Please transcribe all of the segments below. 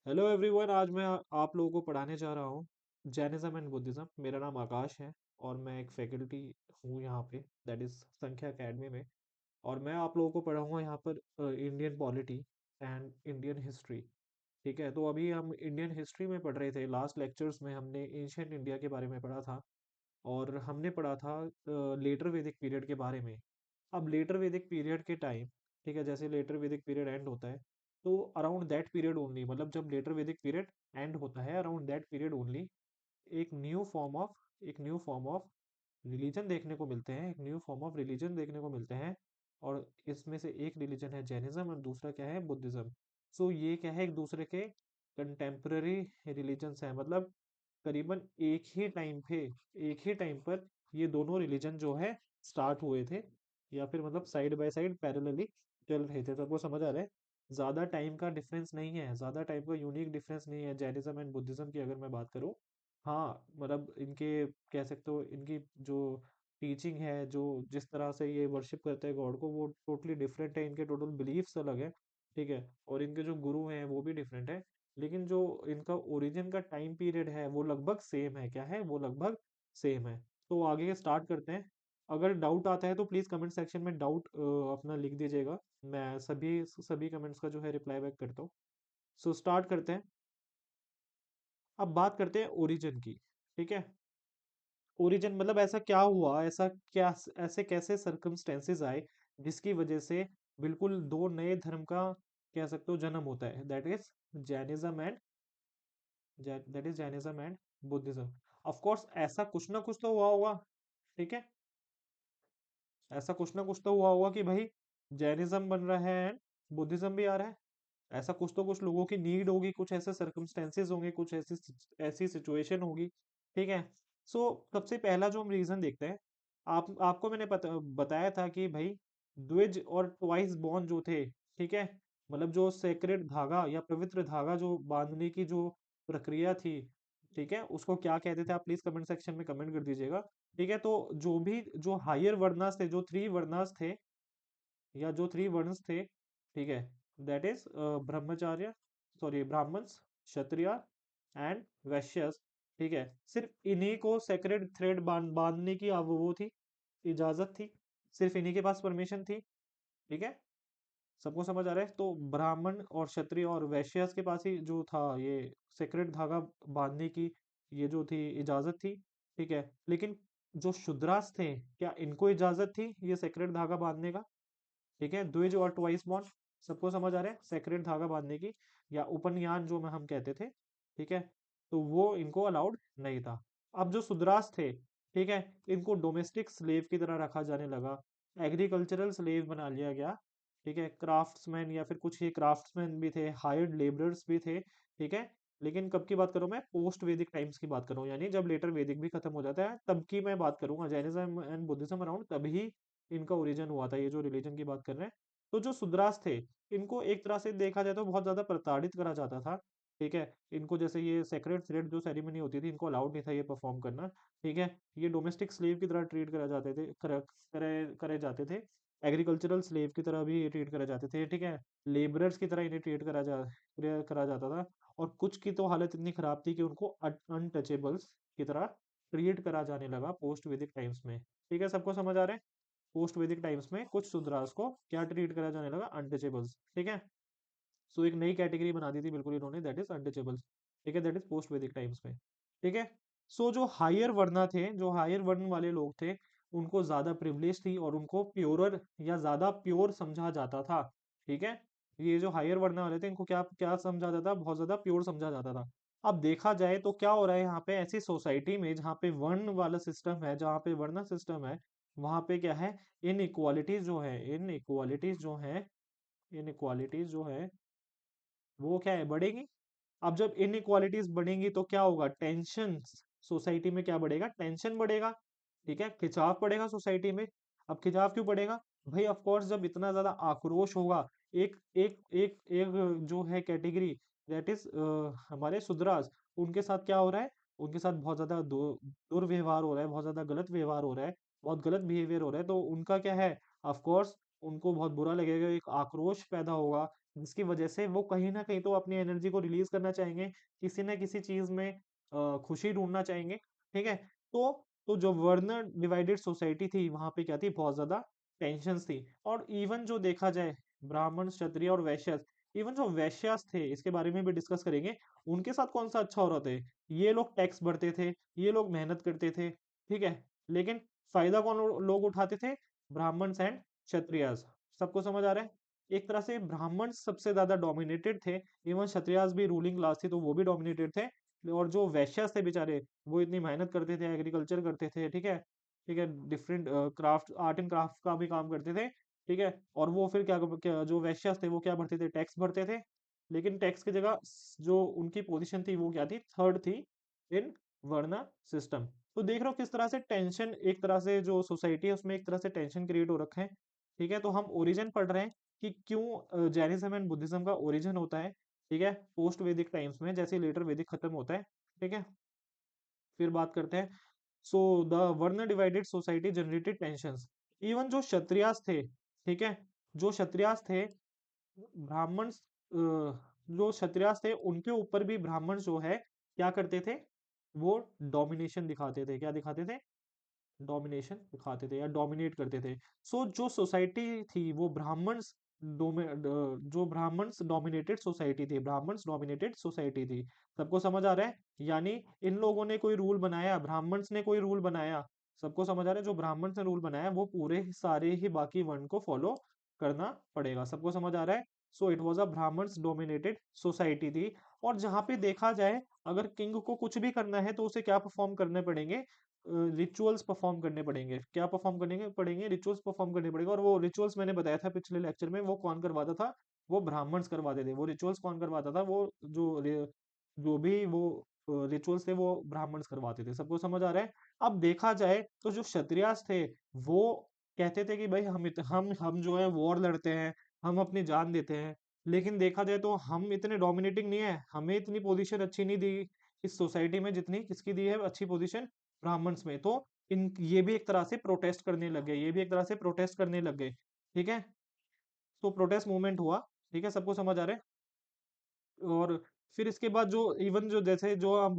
Hello everyone. आज मैं आप लोगों को पढ़ाने जा रहा हूँ जैनिज्म एंड बुद्धिज्म। मेरा नाम आकाश है और मैं एक फैकल्टी हूँ यहाँ पे, दैट इज़ संख्या एकेडमी में। और मैं आप लोगों को पढ़ाऊँगा यहाँ पर Indian polity and Indian history. ठीक है, तो अभी हम इंडियन हिस्ट्री में पढ़ रहे थे। लास्ट लेक्चर्स में हमने एंशियंट इंडिया के बारे में पढ़ा था और हमने पढ़ा था लेटर वैदिक पीरियड के बारे में। अब लेटर वैदिक पीरियड के टाइम, ठीक है, जैसे लेटर वैदिक पीरियड एंड होता है तो अराउंड दैट पीरियड ओनली, मतलब जब लेटर वैदिक पीरियड एंड होता है अराउंड दैट पीरियड ओनली एक न्यू फॉर्म ऑफ रिलीजन देखने को मिलते हैं, एक न्यू फॉर्म ऑफ रिलीजन देखने को मिलते हैं। और इसमें से एक रिलीजन है जैनिज्म और दूसरा क्या है, बुद्धिज्म। सो ये क्या है, एक दूसरे के कंटेम्पररी रिलीजन्स हैं, मतलब करीबन एक ही टाइम पर ये दोनों रिलीजन जो है स्टार्ट हुए थे, या फिर मतलब साइड बाय साइड पैरेलली चल रहे थे। सबको समझ आ रहा है? ज़्यादा टाइम का डिफरेंस नहीं है, ज़्यादा टाइम का यूनिक डिफरेंस नहीं है जैनिज्म एंड बुद्धिज्म की अगर मैं बात करूँ। हाँ, मतलब इनके कह सकते हो इनकी जो टीचिंग है, जो जिस तरह से ये वर्शिप करते हैं गॉड को, वो टोटली डिफरेंट है। इनके टोटल बिलीफ्स अलग है, ठीक है, और इनके जो गुरु हैं वो भी डिफरेंट है। लेकिन जो इनका ओरिजिन का टाइम पीरियड है वो लगभग सेम है। क्या है वो? लगभग सेम है। तो आगे स्टार्ट करते हैं। अगर डाउट आता है तो प्लीज़ कमेंट सेक्शन में डाउट अपना लिख दीजिएगा। मैं सभी सभी कमेंट्स का जो है रिप्लाई बैक करता हूँ। सो स्टार्ट करते हैं। अब बात करते हैं ओरिजिन की। ठीक है, ओरिजिन मतलब ऐसा क्या हुआ, ऐसे कैसे सर्कमस्टेंसेस आए जिसकी वजह से बिल्कुल दो नए धर्म का कह सकते हो जन्म होता है, Jainism and that is Jainism and Buddhism. Of course ऐसा कुछ ना कुछ तो हुआ होगा, ठीक है, ऐसा कुछ ना कुछ तो हुआ होगा कि भाई जैनिज्म बन रहा है एंड बुद्धिज्म भी आ रहा है। ऐसा कुछ तो कुछ लोगों की नीड होगी, कुछ ऐसे सर्कमस्टेंसेस होंगे, कुछ ऐसी ऐसी सिचुएशन होगी। ठीक है, सो सबसे पहला जो हम रीजन देखते हैं, आप आपको मैंने बताया था कि भाई द्विज और ट्वाइस बॉर्न जो थे, ठीक है, मतलब जो सेक्रेड धागा या पवित्र धागा जो बांधने की जो प्रक्रिया थी, ठीक है, उसको क्या कहते थे? आप प्लीज कमेंट सेक्शन में कमेंट कर दीजिएगा। ठीक है, तो जो भी जो हायर वर्नास थे, जो थ्री वर्नास थे या जो थ्री वर्णस थे, ठीक है, that is brahmacharya, sorry Brahmins, Kshatriya and Vaishyas. ठीक है, सिर्फ इन्हीं को सेक्रेड थ्रेड बांधने की वो थी, इजाजत थी, सिर्फ इन्हीं के पास परमिशन थी। ठीक है, सबको समझ आ रहा है? तो ब्राह्मण और क्षत्रिय और वैश्यस के पास ही जो था ये सेक्रेड धागा बांधने की ये जो थी इजाजत थी। ठीक है, लेकिन जो शूद्रास थे, क्या इनको इजाजत थी ये सेक्रेड धागा बांधने का? ठीक है, द्विज और ट्वाइस बॉन्ड, सबको समझ आ रहा है, सेक्रेट धागा बांधने की, या उपनयन जो में हम कहते थे। ठीक है, तो वो इनको अलाउड नहीं था। अब जो सुद्रास थे, ठीक है, इनको डोमेस्टिक स्लेव की तरह रखा जाने लगा, एग्रीकल्चरल स्लेव बना लिया गया। ठीक है, क्राफ्ट्समैन या फिर कुछ ही क्राफ्ट्समैन भी थे, हायर्ड लेबरर्स भी थे। ठीक है, लेकिन कब की बात करूं मैं? पोस्ट वैदिक टाइम्स की बात करूं, यानी जब लेटर वैदिक भी खत्म हो जाता है तब की मैं बात करूंगा। जैनिज्म एंड बुद्धिज्म अराउंड तभी इनका ओरिजिन हुआ था, ये जो रिलीजन की बात कर रहे हैं। तो जो सुद्रास थे, इनको एक तरह से देखा जाए तो बहुत ज्यादा प्रताड़ित करा जाता था। ठीक है, इनको जैसे ये सेक्रेट थ्रेड जो सेरेमनी होती थी, इनको अलाउड नहीं था ये परफॉर्म करना। ठीक है, ये डोमेस्टिक स्लेव की तरह ट्रीट करा जाते थे, करे जाते थे। एग्रीकल्चरल स्लेव की तरह भी ये ट्रीट करा जाते थे। ठीक है, लेबरर्स की तरह इन्हें ट्रीट करा जाता था। और कुछ की तो हालत इतनी खराब थी कि उनको अनटचेबल्स की तरह ट्रीट करा जाने लगा पोस्ट वैदिक टाइम्स में। ठीक है, सबको समझ आ रहा है? पोस्ट वैदिक टाइम्स में कुछ शूद्रास को क्या ट्रीट करा जाने लगा? अनटचेबल्स। ठीक है, सो एक नई कैटेगरी बना दी थी बिल्कुल इन्होंने, दैट इज अनटचेबल्स। ठीक है, दैट इज पोस्ट वैदिक टाइम्स में। ठीक है, सो जो हायर वर्ण थे, जो हायर वर्ण वाले लोग थे, उनको ज्यादा प्रिविलेज थी और उनको प्योरर या ज्यादा प्योर समझा जाता था। ठीक है, ये जो हायर वर्ण वाले थे इनको क्या क्या समझा जाता था? बहुत ज्यादा प्योर समझा जाता था। अब देखा जाए तो क्या हो रहा है यहाँ पे, ऐसी सोसाइटी में जहाँ पे वर्ण वाला सिस्टम है, जहाँ पे वर्ण सिस्टम है, वहां पे क्या है, इनइक्वालिटीज जो है वो क्या है, बढ़ेगी। अब जब इनइक्वालिटीज बढ़ेंगी तो क्या होगा? टेंशन, सोसाइटी में क्या बढ़ेगा? टेंशन बढ़ेगा। ठीक है, खिंचाव पड़ेगा सोसाइटी में। अब खिंचाव क्यों पड़ेगा? भाई ऑफ कोर्स जब इतना ज्यादा आक्रोश होगा, एक एक एक एक जो है कैटेगरी, दैट इज हमारे सुधराज, उनके साथ क्या हो रहा है? उनके साथ बहुत ज्यादा दुर्व्यवहार हो रहा है, बहुत ज्यादा गलत व्यवहार हो रहा है, बहुत गलत बिहेवियर हो रहा है, तो उनका क्या है, ऑफ कोर्स उनको बहुत बुरा लगेगा, एक आक्रोश पैदा होगा। जिसकी वजह से वो कहीं ना कहीं तो अपनी एनर्जी को रिलीज करना चाहेंगे, किसी ना किसी चीज में खुशी ढूंढना चाहेंगे। ठीक है। तो जो वर्नर डिवाइडेड सोसाइटी थी वहां पे क्या थी, बहुत ज्यादा टेंशन थी। और इवन जो देखा जाए ब्राह्मण क्षत्रिय और वैश्य, इवन जो वैश्यास थे इसके बारे में भी डिस्कस करेंगे, उनके साथ कौन सा अच्छा हो रहा था। ये लोग टैक्स भरते थे, ये लोग मेहनत करते थे। ठीक है। लेकिन फायदा कौन लोग उठाते थे, ब्राह्मण्स एंड क्षत्रियास। सबको समझ आ रहा है। एक तरह से ब्राह्मण सबसे ज्यादा डोमिनेटेड थे, इवन क्षत्रियास भी रूलिंग क्लास थी तो वो भी डोमिनेटेड थे। और जो वैश्यास थे बेचारे, वो इतनी मेहनत करते थे, एग्रीकल्चर करते थे। ठीक है। ठीक है। Different craft, art and craft का भी काम करते थे। ठीक है। और वो फिर क्या जो वैश्यास थे वो क्या भरते थे, टैक्स भरते थे। लेकिन टैक्स की जगह जो उनकी पोजीशन थी वो क्या थी, थर्ड थी इन वर्ण सिस्टम। तो देख रहे हो किस तरह से टेंशन, एक तरह से जो सोसाइटी है उसमें एक तरह से टेंशन क्रिएट हो रखा है। ठीक है। तो हम ओरिजिन पढ़ रहे हैं कि क्यों जैनिज्म एंड बुद्धिज्म का ओरिजिन होता है। ठीक है। पोस्ट वैदिक टाइम्स में, जैसे लेटर वैदिक खत्म होता है। ठीक है। फिर बात करते हैं। सो द वर्ण divided society generated tensions. Even जो क्षत्रियास थे, ठीक है, जो क्षत्रियास थे, ब्राह्मण, जो क्षत्रियास थे उनके ऊपर भी ब्राह्मण जो है क्या करते थे, वो डोमिनेशन दिखाते थे। क्या दिखाते थे, डोमिनेशन दिखाते थे या डोमिनेट करते थे। सो जो सोसाइटी थी वो ब्राह्मण्स जो ब्राह्मण्स डोमिनेटेड सोसाइटी थी, ब्राह्मण्स डोमिनेटेड सोसाइटी थी। सबको समझ आ रहा है। यानी इन लोगों ने कोई रूल बनाया, ब्राह्मण्स ने कोई रूल बनाया। सबको समझ आ रहा है, जो ब्राह्मण्स ने रूल बनाया वो पूरे सारे ही बाकी वर्ण को फॉलो करना पड़ेगा। सबको समझ आ रहा है। So it was a Brahmins dominated society थी। और जहां पे देखा जाए, अगर किंग को कुछ भी करना है तो उसे क्या परफॉर्म करने पड़ेंगे, रिचुअल्स परफॉर्म करने पड़ेंगे। क्या परफॉर्म करने पड़ेंगे, रिचुअल्स परफॉर्म करने पड़ेंगे। और वो रिचुअल्स मैंने बताया था पिछले लेक्चर में, वो कौन करवाता था, वो ब्राह्मण्स करवाते थे। वो रिचुअल्स कौन करवाता था, वो जो भी वो रिचुअल्स थे वो ब्राह्मण्स करवाते थे। सबको समझ आ रहा है। अब देखा जाए तो जो क्षत्रियास थे वो कहते थे कि भाई हम जो है वॉर लड़ते हैं, हम अपनी जान देते हैं। लेकिन देखा जाए तो हम इतने डोमिनेटिंग नहीं है, हमें इतनी पोजीशन अच्छी नहीं दी इस सोसाइटी में जितनी किसकी दी है अच्छी पोजीशन, ब्राह्मण्स में। तो इन ये भी एक तरह से प्रोटेस्ट करने लग गए, ये भी एक तरह से प्रोटेस्ट करने लग गए। ठीक है। तो प्रोटेस्ट मूवमेंट हुआ। ठीक है। सबको समझ आ रहा है। और फिर इसके बाद जो इवन जो जैसे जो हम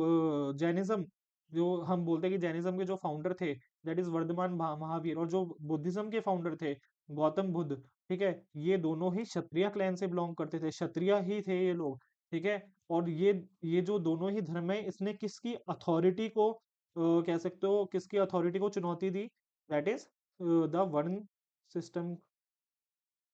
जैनिज्म, जो हम बोलते हैं कि जैनिज्म के जो फाउंडर थे, दैट इज वर्धमान महावीर, और जो बुद्धिज्म के फाउंडर थे गौतम बुद्ध। ठीक है। ये दोनों ही क्षत्रिय क्लैन से बिलोंग करते थे, क्षत्रिय ही थे ये लोग। ठीक है। और ये जो दोनों ही धर्म है, इसने किसकी अथॉरिटी को कह सकते हो, किसकी अथॉरिटी को चुनौती दी, दैट इज द वर्ण सिस्टम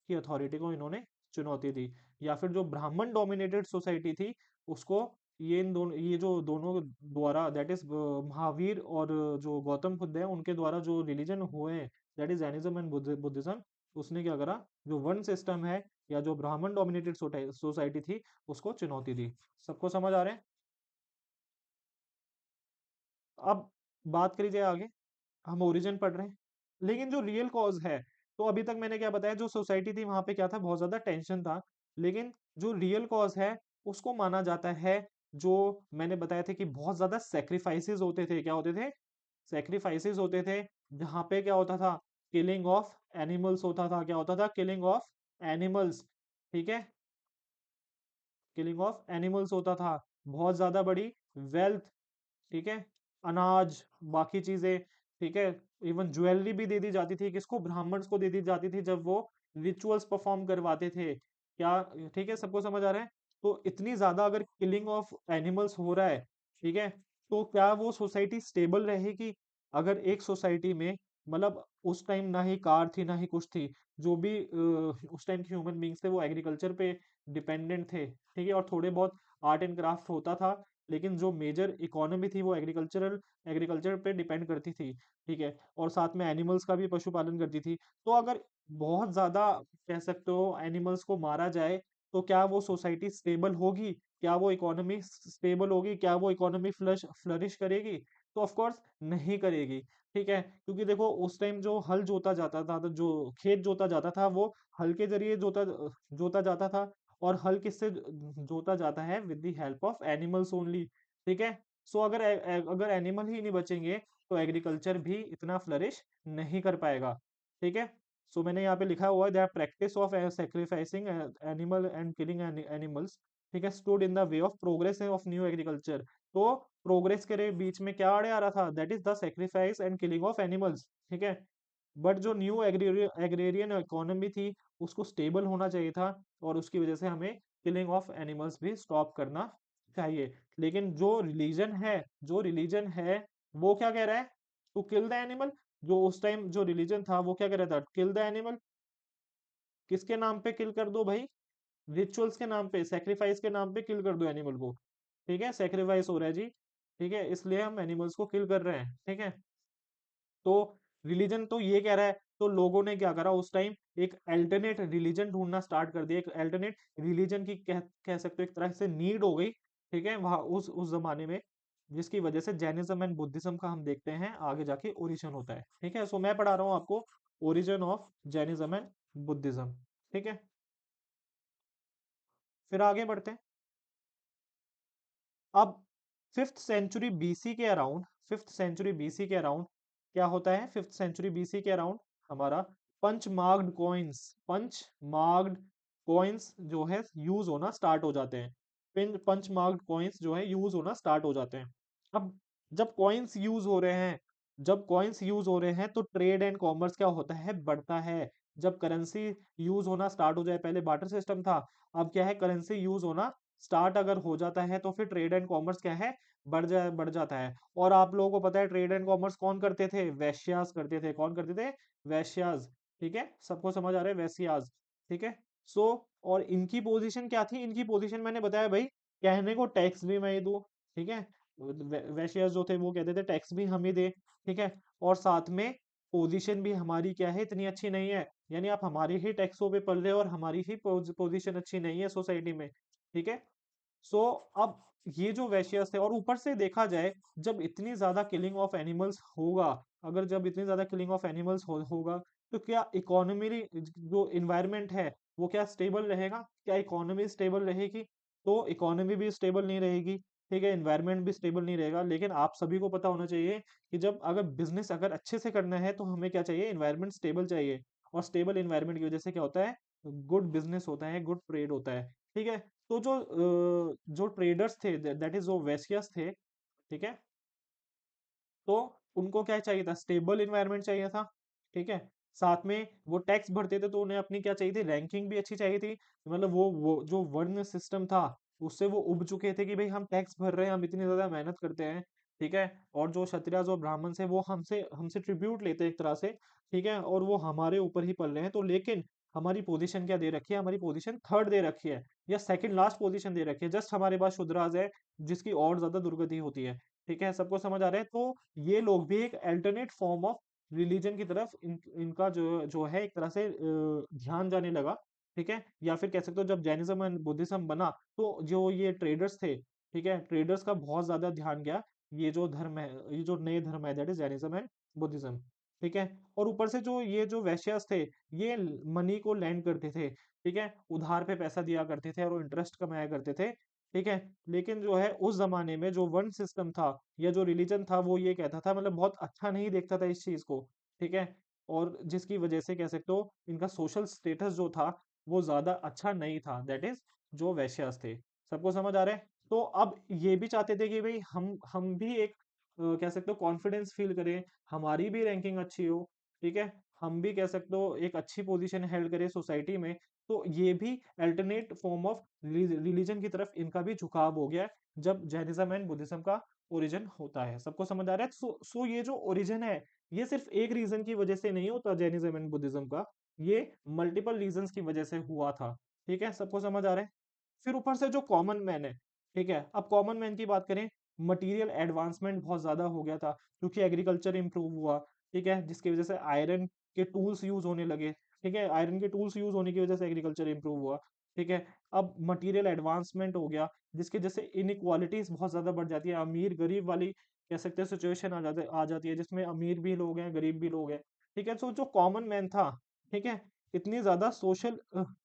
की अथॉरिटी को इन्होंने चुनौती दी। या फिर जो ब्राह्मण डोमिनेटेड सोसाइटी थी उसको, ये जो दोनों द्वारा, दैट इज महावीर और जो गौतम बुद्ध है उनके द्वारा जो रिलीजन हुए हैं, that is Jainism and Buddhism, उसने क्या करा, जो वन सिस्टम है या जो ब्राह्मण डोमिनेटेड सोसाइटी थी उसको चुनौती दी। सबको समझ आ रहे हैं। अब बात करी जाए आगे, हम ओरिजिन पढ़ रहे हैं। लेकिन जो रियल कॉज है, तो अभी तक मैंने क्या बताया, जो सोसाइटी थी वहां पे क्या था, बहुत ज्यादा टेंशन था। लेकिन जो रियल कॉज है उसको माना जाता है, जो मैंने बताया था कि बहुत ज्यादा सेक्रीफाइसेस होते थे। क्या होते थे, सेक्रीफाइसेस होते थे। जहां पे क्या होता था, किलिंग ऑफ एनिमल्स होता था। क्या होता था, किलिंग ऑफ एनिमल्स। ठीक है। किलिंग ऑफ एनिमल्स होता था। बहुत ज्यादा बड़ी वेल्थ, ठीक है, अनाज, बाकी चीजें, ठीक है, इवन ज्वेलरी भी दे दी जाती थी। किसको, ब्राह्मण्स को दे दी जाती थी जब वो रिचुअल्स परफॉर्म करवाते थे। क्या, ठीक है, सबको समझ आ रहा है। तो इतनी ज्यादा अगर किलिंग ऑफ एनिमल्स हो रहा है, ठीक है, तो क्या वो सोसाइटी स्टेबल रहेगी। अगर एक सोसाइटी में, मतलब उस टाइम ना ही कार थी ना ही कुछ थी, जो भी उस टाइम के ह्यूमन बींग्स थे वो एग्रीकल्चर पे डिपेंडेंट थे। ठीक है। और थोड़े बहुत आर्ट एंड क्राफ्ट होता था, लेकिन जो मेजर इकोनॉमी थी वो एग्रीकल्चर पे डिपेंड करती थी। ठीक है। और साथ में एनिमल्स का भी पशुपालन करती थी। तो अगर बहुत ज्यादा, कह सकते हो, एनिमल्स को मारा जाए, तो क्या वो सोसाइटी स्टेबल होगी, क्या वो इकोनॉमी स्टेबल होगी, क्या वो इकोनॉमी फ्लरिश करेगी, तो ऑफ कोर्स नहीं करेगी। ठीक है। क्योंकि देखो उस टाइम जो हल जोता जाता था, तो जो खेत जोता जाता था वो हल के जरिए जोता जोता जाता था। और हल किससे जोता जाता है, with the help of animals only. ठीक है। सो अगर एनिमल ही नहीं बचेंगे तो एग्रीकल्चर भी इतना फ्लरिश नहीं कर पाएगा। ठीक है। सो मैंने यहाँ पे लिखा हुआ है that practice of sacrificing animal and killing animals, ठीक है, stood in the way of progress of new agriculture. तो प्रोग्रेस के बीच में क्या आड़े आ रहा था, that is the sacrifice and killing of animals, ठीक है। बट जो न्यू एग्रेरियन इकोनॉमी थी उसको स्टेबल होना चाहिए था, और उसकी वजह से हमें किलिंग ऑफ एनिमल्स भी स्टॉप करना चाहिए। लेकिन जो रिलीजन है वो क्या कह रहा है, टू किल द एनिमल। जो उस टाइम जो रिलीजन था वो क्या कह रहा था, किल द एनिमल। किसके नाम पे किल कर दो भाई, रिचुअल्स के नाम पे, सेक्रीफाइस के नाम पे किल कर दो एनिमल को, ठीक है, सेक्रीफाइस हो रहा है जी, ठीक है, इसलिए हम एनिमल्स को किल कर रहे हैं, ठीक है। तो रिलीजन तो ये कह रहा है, तो लोगों ने क्या करा उस टाइम, एक अल्टरनेट रिलीजन ढूंढना स्टार्ट कर दिया, एक अल्टरनेट रिलीजन की कह सकते हो एक तरह से नीड हो गई, ठीक है, वहां उस जमाने में, जिसकी वजह से जैनिज्म एंड बुद्धिज्म का हम देखते हैं आगे जाके ओरिजिन होता है, ठीक है। सो मैं पढ़ा रहा हूँ आपको origin of Jainism and Buddhism, ठीक है। फिर आगे बढ़ते हैं। अब फिफ्थ सेंचुरी बीसी के अराउंड क्या होता है, फिफ्थ सेंचुरी बीसी के अराउंड हमारा पंच मार्क्ड कॉइन्स जो है यूज होना स्टार्ट हो जाते हैं। पंच मार्क्ड कॉइन्स जो है यूज होना स्टार्ट हो जाते हैं। अब जब कॉइन्स यूज हो रहे हैं जब कॉइन्स यूज हो रहे हैं तो ट्रेड एंड कॉमर्स क्या होता है, बढ़ता है। जब करेंसी यूज होना स्टार्ट हो जाए, पहले बार्टर सिस्टम था, अब क्या है, करेंसी यूज होना स्टार्ट अगर हो जाता है तो फिर ट्रेड एंड कॉमर्स क्या है, बढ़ जाता है। और आप लोगों को पता है ट्रेड एंड कॉमर्स कौन करते थे, वैश्यास करते थे। कौन करते थे, वैश्यास, ठीक है, सबको समझ आ रहा है, वैश्यास, ठीक है। सो और इनकी पोजीशन क्या थी, इनकी पोजीशन मैंने बताया भाई, कहने को टैक्स भी मैं ही दूं, ठीक है, वैश्यास जो थे वो कहते थे टैक्स भी हम ही दे, ठीक है, और साथ में पोजीशन भी हमारी क्या है, इतनी अच्छी नहीं है, यानी आप हमारे ही टैक्सों पे पल रहे हो और हमारी ही पोजीशन अच्छी नहीं है सोसाइटी में, ठीक है। सो अब ये जो वेश्यास थे, और ऊपर से देखा जाए, जब इतनी ज्यादा किलिंग ऑफ एनिमल्स होगा, अगर जब इतनी ज्यादा किलिंग ऑफ एनिमल्स होगा, तो क्या इकोनॉमी, जो इन्वायरमेंट है वो क्या स्टेबल रहेगा, क्या इकोनॉमी स्टेबल रहेगी, तो इकोनॉमी भी स्टेबल नहीं रहेगी, ठीक है, इन्वायरमेंट भी स्टेबल नहीं रहेगा। लेकिन आप सभी को पता होना चाहिए कि जब अगर बिजनेस अगर अच्छे से करना है तो हमें क्या चाहिए, इन्वायरमेंट स्टेबल चाहिए, और स्टेबल इन्वायरमेंट की वजह से क्या होता है, गुड बिजनेस होता है, गुड ट्रेड होता है, ठीक है। तो जो ट्रेडर्स थे, दैट इज जो वेस्कियस थे, ठीक है, तो उनको क्या चाहिए था, स्टेबल इन्वायरमेंट चाहिए था, ठीक है। साथ में वो टैक्स भरते थे तो उन्हें अपनी क्या चाहिए थी, रैंकिंग भी अच्छी चाहिए थी, मतलब वो जो वर्ण सिस्टम था उससे वो उब चुके थे कि भाई हम टैक्स भर रहे हैं, हम इतनी ज्यादा मेहनत करते हैं, ठीक है, और जो क्षत्रिय और ब्राह्मण से वो हमसे हमसे ट्रिब्यूट लेते हैं एक तरह से, ठीक है, और वो हमारे ऊपर ही पल रहे हैं। तो लेकिन हमारी पोजीशन क्या दे रखी है, हमारी पोजीशन थर्ड दे रखी है, या सेकंड लास्ट पोजीशन दे रखी है, जस्ट हमारे पास शुद्राज है जिसकी और ज्यादा दुर्गति होती है, ठीक है, सबको समझ आ रहा है। तो ये लोग भी एक अल्टरनेट फॉर्म ऑफ रिलीजन की तरफ इनका जो जो है एक तरह से ध्यान जाने लगा, ठीक है। या फिर कह सकते हो जब जैनिज्म एंड बुद्धिज्म बना तो जो ये ट्रेडर्स थे, ठीक है, ट्रेडर्स का बहुत ज्यादा ध्यान गया, ये जो धर्म है, ये जो नए धर्म है, that is Jainism and Buddhism, ठीक है। और ऊपर से जो ये जो वैश्यास थे, ये मनी को लैंड करते थे, ठीक है, उधार पे पैसा दिया करते थे और वो इंटरेस्ट कमाया करते थे, ठीक है। लेकिन जो है उस जमाने में जो वर्ण सिस्टम था या जो रिलीजन था वो ये कहता था, मतलब बहुत अच्छा नहीं देखता था इस चीज को, ठीक है, और जिसकी वजह से कह सकते हो इनका सोशल स्टेटस जो था वो ज्यादा अच्छा नहीं था, दैट इज जो वैश्यास थे। सबको समझ आ रहा है। तो अब ये भी चाहते थे कि भाई हम भी एक कह सकते हो कॉन्फिडेंस फील करें, हमारी भी रैंकिंग अच्छी हो, ठीक है, हम भी कह सकते हो एक अच्छी पोजीशन हेल्ड करें सोसाइटी में। तो ये भी अल्टरनेट फॉर्म ऑफ रिलीजन की तरफ इनका भी झुकाव हो गया है, जब जैनिज्म एंड बुद्धिज्म का ओरिजिन होता है। सबको समझ आ रहा है। सो ये जो ओरिजिन है ये सिर्फ एक रीजन की वजह से नहीं होता जैनिज्म एंड बुद्धिज्म का, ये मल्टीपल रीजंस की वजह से हुआ था, ठीक है, सबको समझ आ रहा है। फिर ऊपर से जो कॉमन मैन है, ठीक है, अब कॉमन मैन की बात करें, मटेरियल एडवांसमेंट बहुत ज्यादा हो गया था क्योंकि एग्रीकल्चर इंप्रूव हुआ, ठीक है, जिसकी वजह से आयरन के टूल्स यूज होने लगे, ठीक है, आयरन के टूल्स यूज होने की वजह से एग्रीकल्चर इंप्रूव हुआ, ठीक है। अब मटेरियल एडवांसमेंट हो गया जिसकी वजह से इनइक्वालिटीज बहुत ज्यादा बढ़ जाती है, अमीर गरीब वाली कह सकते हैं सिचुएशन आ जाती है, जिसमें अमीर भी लोग हैं गरीब भी लोग हैं, ठीक है। तो जो कॉमन मैन था, ठीक है, इतनी ज्यादा सोशल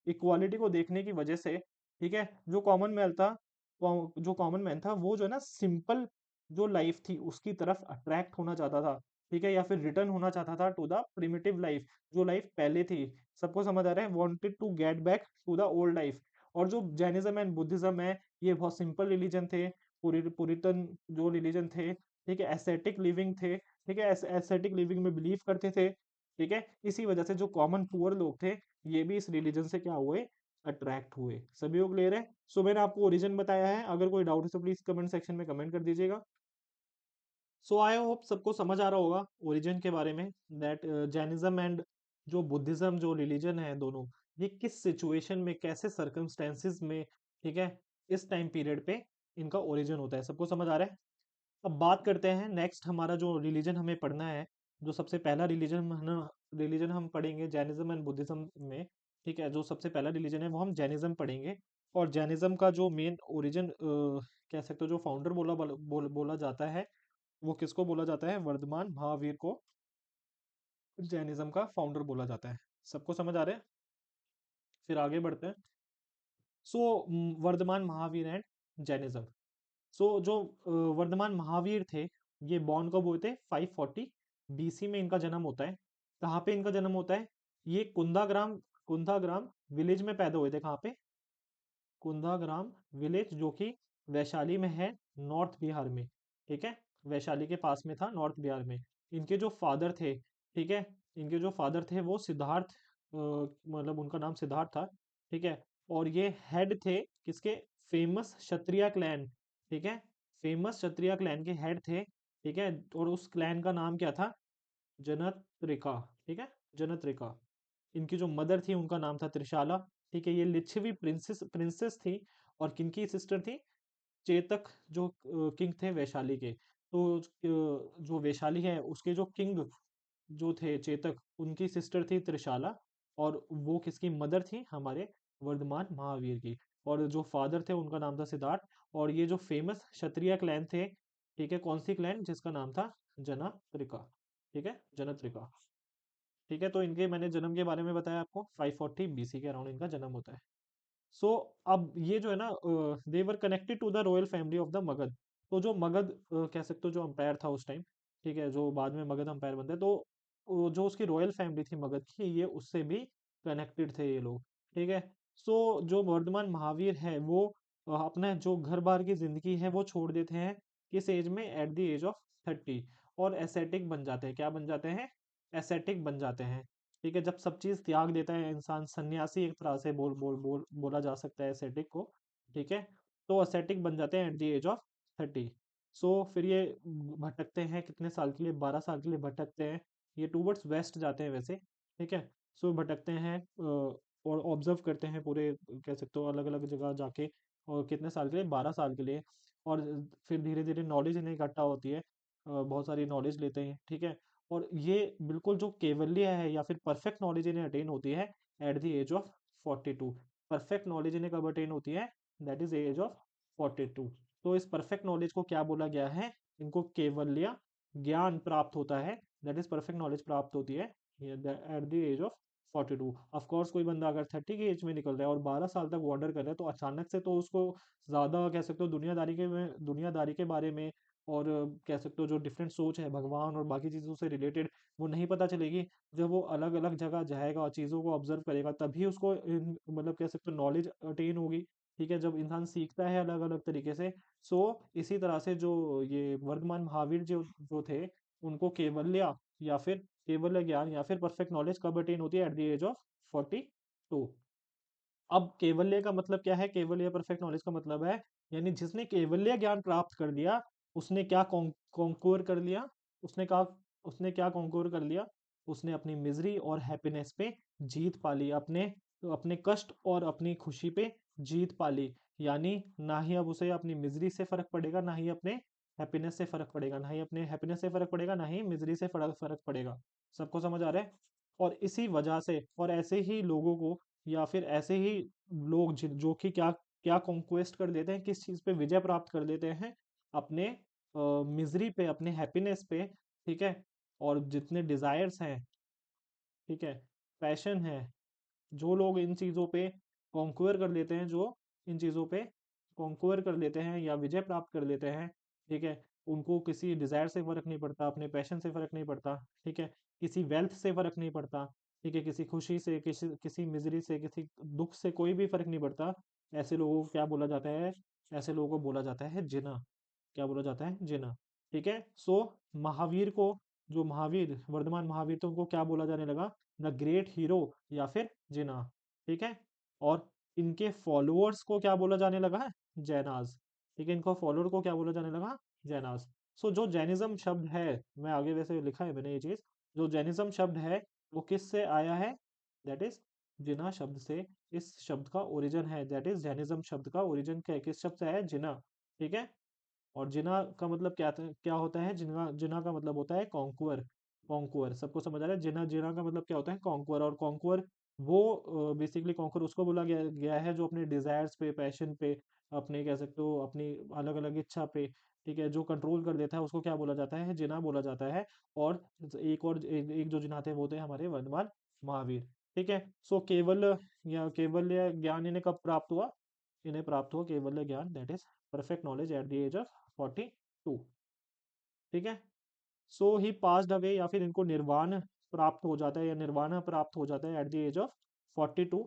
इक्वालिटी को देखने की वजह से, ठीक है, जो कॉमन मैन था वो जो है ना सिंपल जो लाइफ थी उसकी तरफ अट्रैक्ट होना चाहता था, ठीक है, या फिर रिटर्न होना चाहता था टू द प्रिमिटिव लाइफ, जो लाइफ पहले थी। सबको समझ आ रहा है, wanted to get back to the old life. और जो जैनिज्म एंड बुद्धिज्म है, ये बहुत सिंपल रिलीजन थे, पुरितन जो रिलीजन थे, ठीक है, एस्थेटिक लिविंग थे, ठीक है, एस्थेटिक लिविंग में बिलीव करते थे, ठीक है। इसी वजह से जो कॉमन पुअर लोग थे, ये भी इस रिलीजन से क्या हुए, अट्रैक्ट हुए। सभी को क्लियर है? सो मैंने आपको ओरिजिन बताया है, अगर कोई डाउट है तो प्लीज कमेंट सेक्शन में कमेंट कर दीजिएगा। सो आई होप सबको समझ आ रहा होगा ओरिजिन के बारे में, दैट जैनिज्म एंड जो बुद्धिज्म जो रिलीजन है दोनों, ये किस सिचुएशन में, कैसे सर्कमस्टेंसेस में, ठीक है, इस टाइम पीरियड पे इनका ओरिजिन होता है। सबको समझ आ रहा है? अब बात करते हैं नेक्स्ट, हमारा जो रिलीजन हमें पढ़ना है, जो सबसे पहला रिलीजन हम पढ़ेंगे जैनिज्म एंड बुद्धिज्म में, ठीक है। जो सबसे पहला रिलीजन है वो हम जैनिज्म पढ़ेंगे। और जैनिज्म का जो मेन ओरिजिन कह सकते हो, जो फाउंडर बोला जाता है, वो किसको बोला जाता है? वर्धमान महावीर को जैनिज्म का फाउंडर बोला जाता है। सबको समझ आ रहा है? फिर आगे बढ़ते हैं। सो वर्धमान महावीर एंड जैनिज्म। सो जो वर्धमान महावीर थे, ये बॉर्न कब हुए थे? 540 बीसी में इनका जन्म होता है। कहाँ पे इनका जन्म होता है? ये कुंदाग्राम विलेज में पैदा हुए थे। कहाँ पे? कुंदाग्राम विलेज, जो कि वैशाली में है, नॉर्थ बिहार में, ठीक है। वैशाली के पास में था, नॉर्थ बिहार में। इनके जो फादर थे, ठीक है, इनके जो फादर थे वो सिद्धार्थ, मतलब उनका नाम सिद्धार्थ था, ठीक है। और ये हेड थे किसके? फेमस क्षत्रिय क्लैन, ठीक है, फेमस क्षत्रिय क्लैन के हेड थे, ठीक है। और उस क्लैन का नाम क्या था? जनत्रिका, ठीक है, जनत्रिका। इनकी जो मदर थी उनका नाम था त्रिशाला, ठीक है। ये लिच्छवी प्रिंसेस प्रिंसेस थी। और किनकी सिस्टर थी? चेतक, जो किंग थे वैशाली के। तो जो वैशाली है उसके जो किंग जो थे चेतक, उनकी सिस्टर थी त्रिशाला। और वो किसकी मदर थी? हमारे वर्धमान महावीर की। और जो फादर थे उनका नाम था सिद्धार्थ। और ये जो फेमस क्षत्रिय क्लैन थे, ठीक है, कौन सी क्लैन? जिसका नाम था जनात्रिका, ठीक है, जनात्रिका, ठीक है। तो इनके मैंने जन्म के बारे में बताया आपको, 540 बीसी के अराउंड इनका जन्म होता है। सो अब ये जो है ना, they were connected to the royal family of the Magadh. तो जो मगध कह सकते हो जो अंपायर था उस टाइम, ठीक है, जो बाद में मगध अंपायर बनते हैं, तो जो उसकी रॉयल फैमिली थी मगध की, ये उससे भी कनेक्टेड थे ये लोग, ठीक है। सो जो वर्धमान महावीर है वो अपना जो घर बार की जिंदगी है वो छोड़ देते हैं, किस एज में? At the age of 30। और एसेटिक बन जाते हैं। क्या बन जाते हैं? एसेटिक बन जाते हैं, ठीक है। जब सब चीज त्याग देता है इंसान, सन्यासी एक तरह से बोला जा सकता है एसेटिक को, ठीक है। तो असेटिक बन जाते हैं एट द एज ऑफ 30। सो फिर ये भटकते हैं कितने साल के लिए? 12 साल के लिए भटकते हैं। ये टूवर्ड्स वेस्ट जाते हैं वैसे, ठीक है। सो भटकते हैं और ऑब्जर्व करते हैं पूरे, कह सकते हो अलग अलग जगह जाके। और कितने साल के लिए? 12 साल के लिए। और फिर धीरे धीरे नॉलेज इन्हें इकट्ठा होती है, बहुत सारी नॉलेज लेते हैं, ठीक है। और ये बिल्कुल जो केवल्य है या फिर परफेक्ट नॉलेज इन्हें अटेन होती है at the age of 42। Perfect knowledge इन्हें कब अटेन होती है? That is age of 42। तो इस परफेक्ट नॉलेज को क्या बोला गया है? इनको केवल्य ज्ञान प्राप्त होता है, दैट इज परफेक्ट नॉलेज प्राप्त होती है at the age of 42। Of course कोई बंदा अगर 30 की एज में निकल रहा है और 12 साल तक वॉन्डर कर रहा है, तो अचानक से तो उसको ज्यादा कह सकते हो दुनियादारी के बारे में, और कह सकते हो जो डिफरेंट सोच है भगवान और बाकी चीज़ों से रिलेटेड, वो नहीं पता चलेगी। जब वो अलग अलग जगह जाएगा और चीज़ों को ऑब्जर्व करेगा, तभी उसको मतलब कह सकते हो नॉलेज अटेन होगी, ठीक है, जब इंसान सीखता है अलग अलग तरीके से। सो इसी तरह से जो ये वर्धमान महावीर जो जो थे, उनको केवल्य या फिर केवल्य ज्ञान या फिर परफेक्ट नॉलेज कब अटेन होती है? At the age of 42। अब केवल्य का मतलब क्या है? केवल्य परफेक्ट नॉलेज का मतलब है, यानी जिसने केवल्य ज्ञान प्राप्त कर लिया, उसने क्या कॉन्कोर कर लिया? उसने क्या कॉन्कोर कर लिया? उसने अपनी मिजरी और हैप्पीनेस पे जीत पा ली, अपने अपने कष्ट और अपनी खुशी पे जीत पा ली। यानी ना ही अब उसे अपनी मिजरी से फर्क पड़ेगा, ना ही अपने हैप्पीनेस से फर्क पड़ेगा, ना ही अपने हैप्पीनेस से फर्क पड़ेगा, ना ही मिजरी से फर्क फर्क पड़ेगा। सबको समझ आ रहा है? और इसी वजह से, और ऐसे ही लोगों को, या फिर ऐसे ही लोग जो कि क्या क्या कॉन्क्वेस्ट कर देते हैं, किस चीज पे विजय प्राप्त कर देते हैं? अपने मिजरी पे, अपने हैप्पीनेस पे, ठीक है। और जितने डिजायर्स हैं, ठीक है, पैशन है, जो लोग इन चीजों पे कॉन्क्वेयर कर लेते हैं, जो इन चीजों पे कॉन्क्वेयर कर लेते हैं या विजय प्राप्त कर लेते हैं, ठीक है, उनको किसी डिजायर से फर्क नहीं पड़ता, अपने पैशन से फर्क नहीं पड़ता, ठीक है, किसी वेल्थ से फर्क नहीं पड़ता, ठीक है, किसी खुशी से, किसी किसी मिजरी से, किसी दुख से कोई भी फर्क नहीं पड़ता। ऐसे लोगों को क्या बोला जाता है? ऐसे लोगों को बोला जाता है जिना। क्या बोला जाता है? जिना। ठीक है। सो महावीर को, जो महावीर, वर्धमान महावीर, तो उनको क्या बोला जाने लगा? द ग्रेट हीरो, या फिर जिना। ठीक है। और इनके फॉलोअर्स को क्या बोला जाने लगा है? जैनाज। ठीक है, इनको फॉलोअर को क्या बोला जाने लगा? जैनाज। सो जो जैनिज्म शब्द है, मैं आगे वैसे लिखा है मैंने ये चीज, जो जैनिज्म शब्द है वो किस से आया है? दैट इज जिना शब्द से। इस शब्द का ओरिजिन है, दैट इज जैनिज्म शब्द का ओरिजिन क्या है, किस शब्द से आया है? जिना। ठीक है। और जिना का मतलब क्या होता है? जिना, जिना का मतलब होता है कॉन्कुअर। कॉन्कुअर सबको समझ आ रहा है? जिना, जिना का मतलब क्या होता है? कॉन्कुअर। और कॉन्कुअर वो बेसिकली कॉन्कुअर उसको बोला गया है जो अपने डिजायर्स पे, पैशन पे, अपने कह सकते हो अपनी अलग अलग इच्छा पे, ठीक है, जो कंट्रोल कर देता है उसको क्या बोला जाता है? जिना बोला जाता है। और एक जो जिना थे वो थे हमारे वर्धमान महावीर। ठीक है। सो केवल्य ज्ञान इन्हें कब प्राप्त हुआ? इन्हें प्राप्त हुआ केवल्य ज्ञान, that is perfect knowledge, at the age of 42। ठीक है। सो ही पास्ड अवे, या फिर इनको निर्वाण प्राप्त हो जाता है, या निर्वाणा प्राप्त हो जाता है at the age of 42,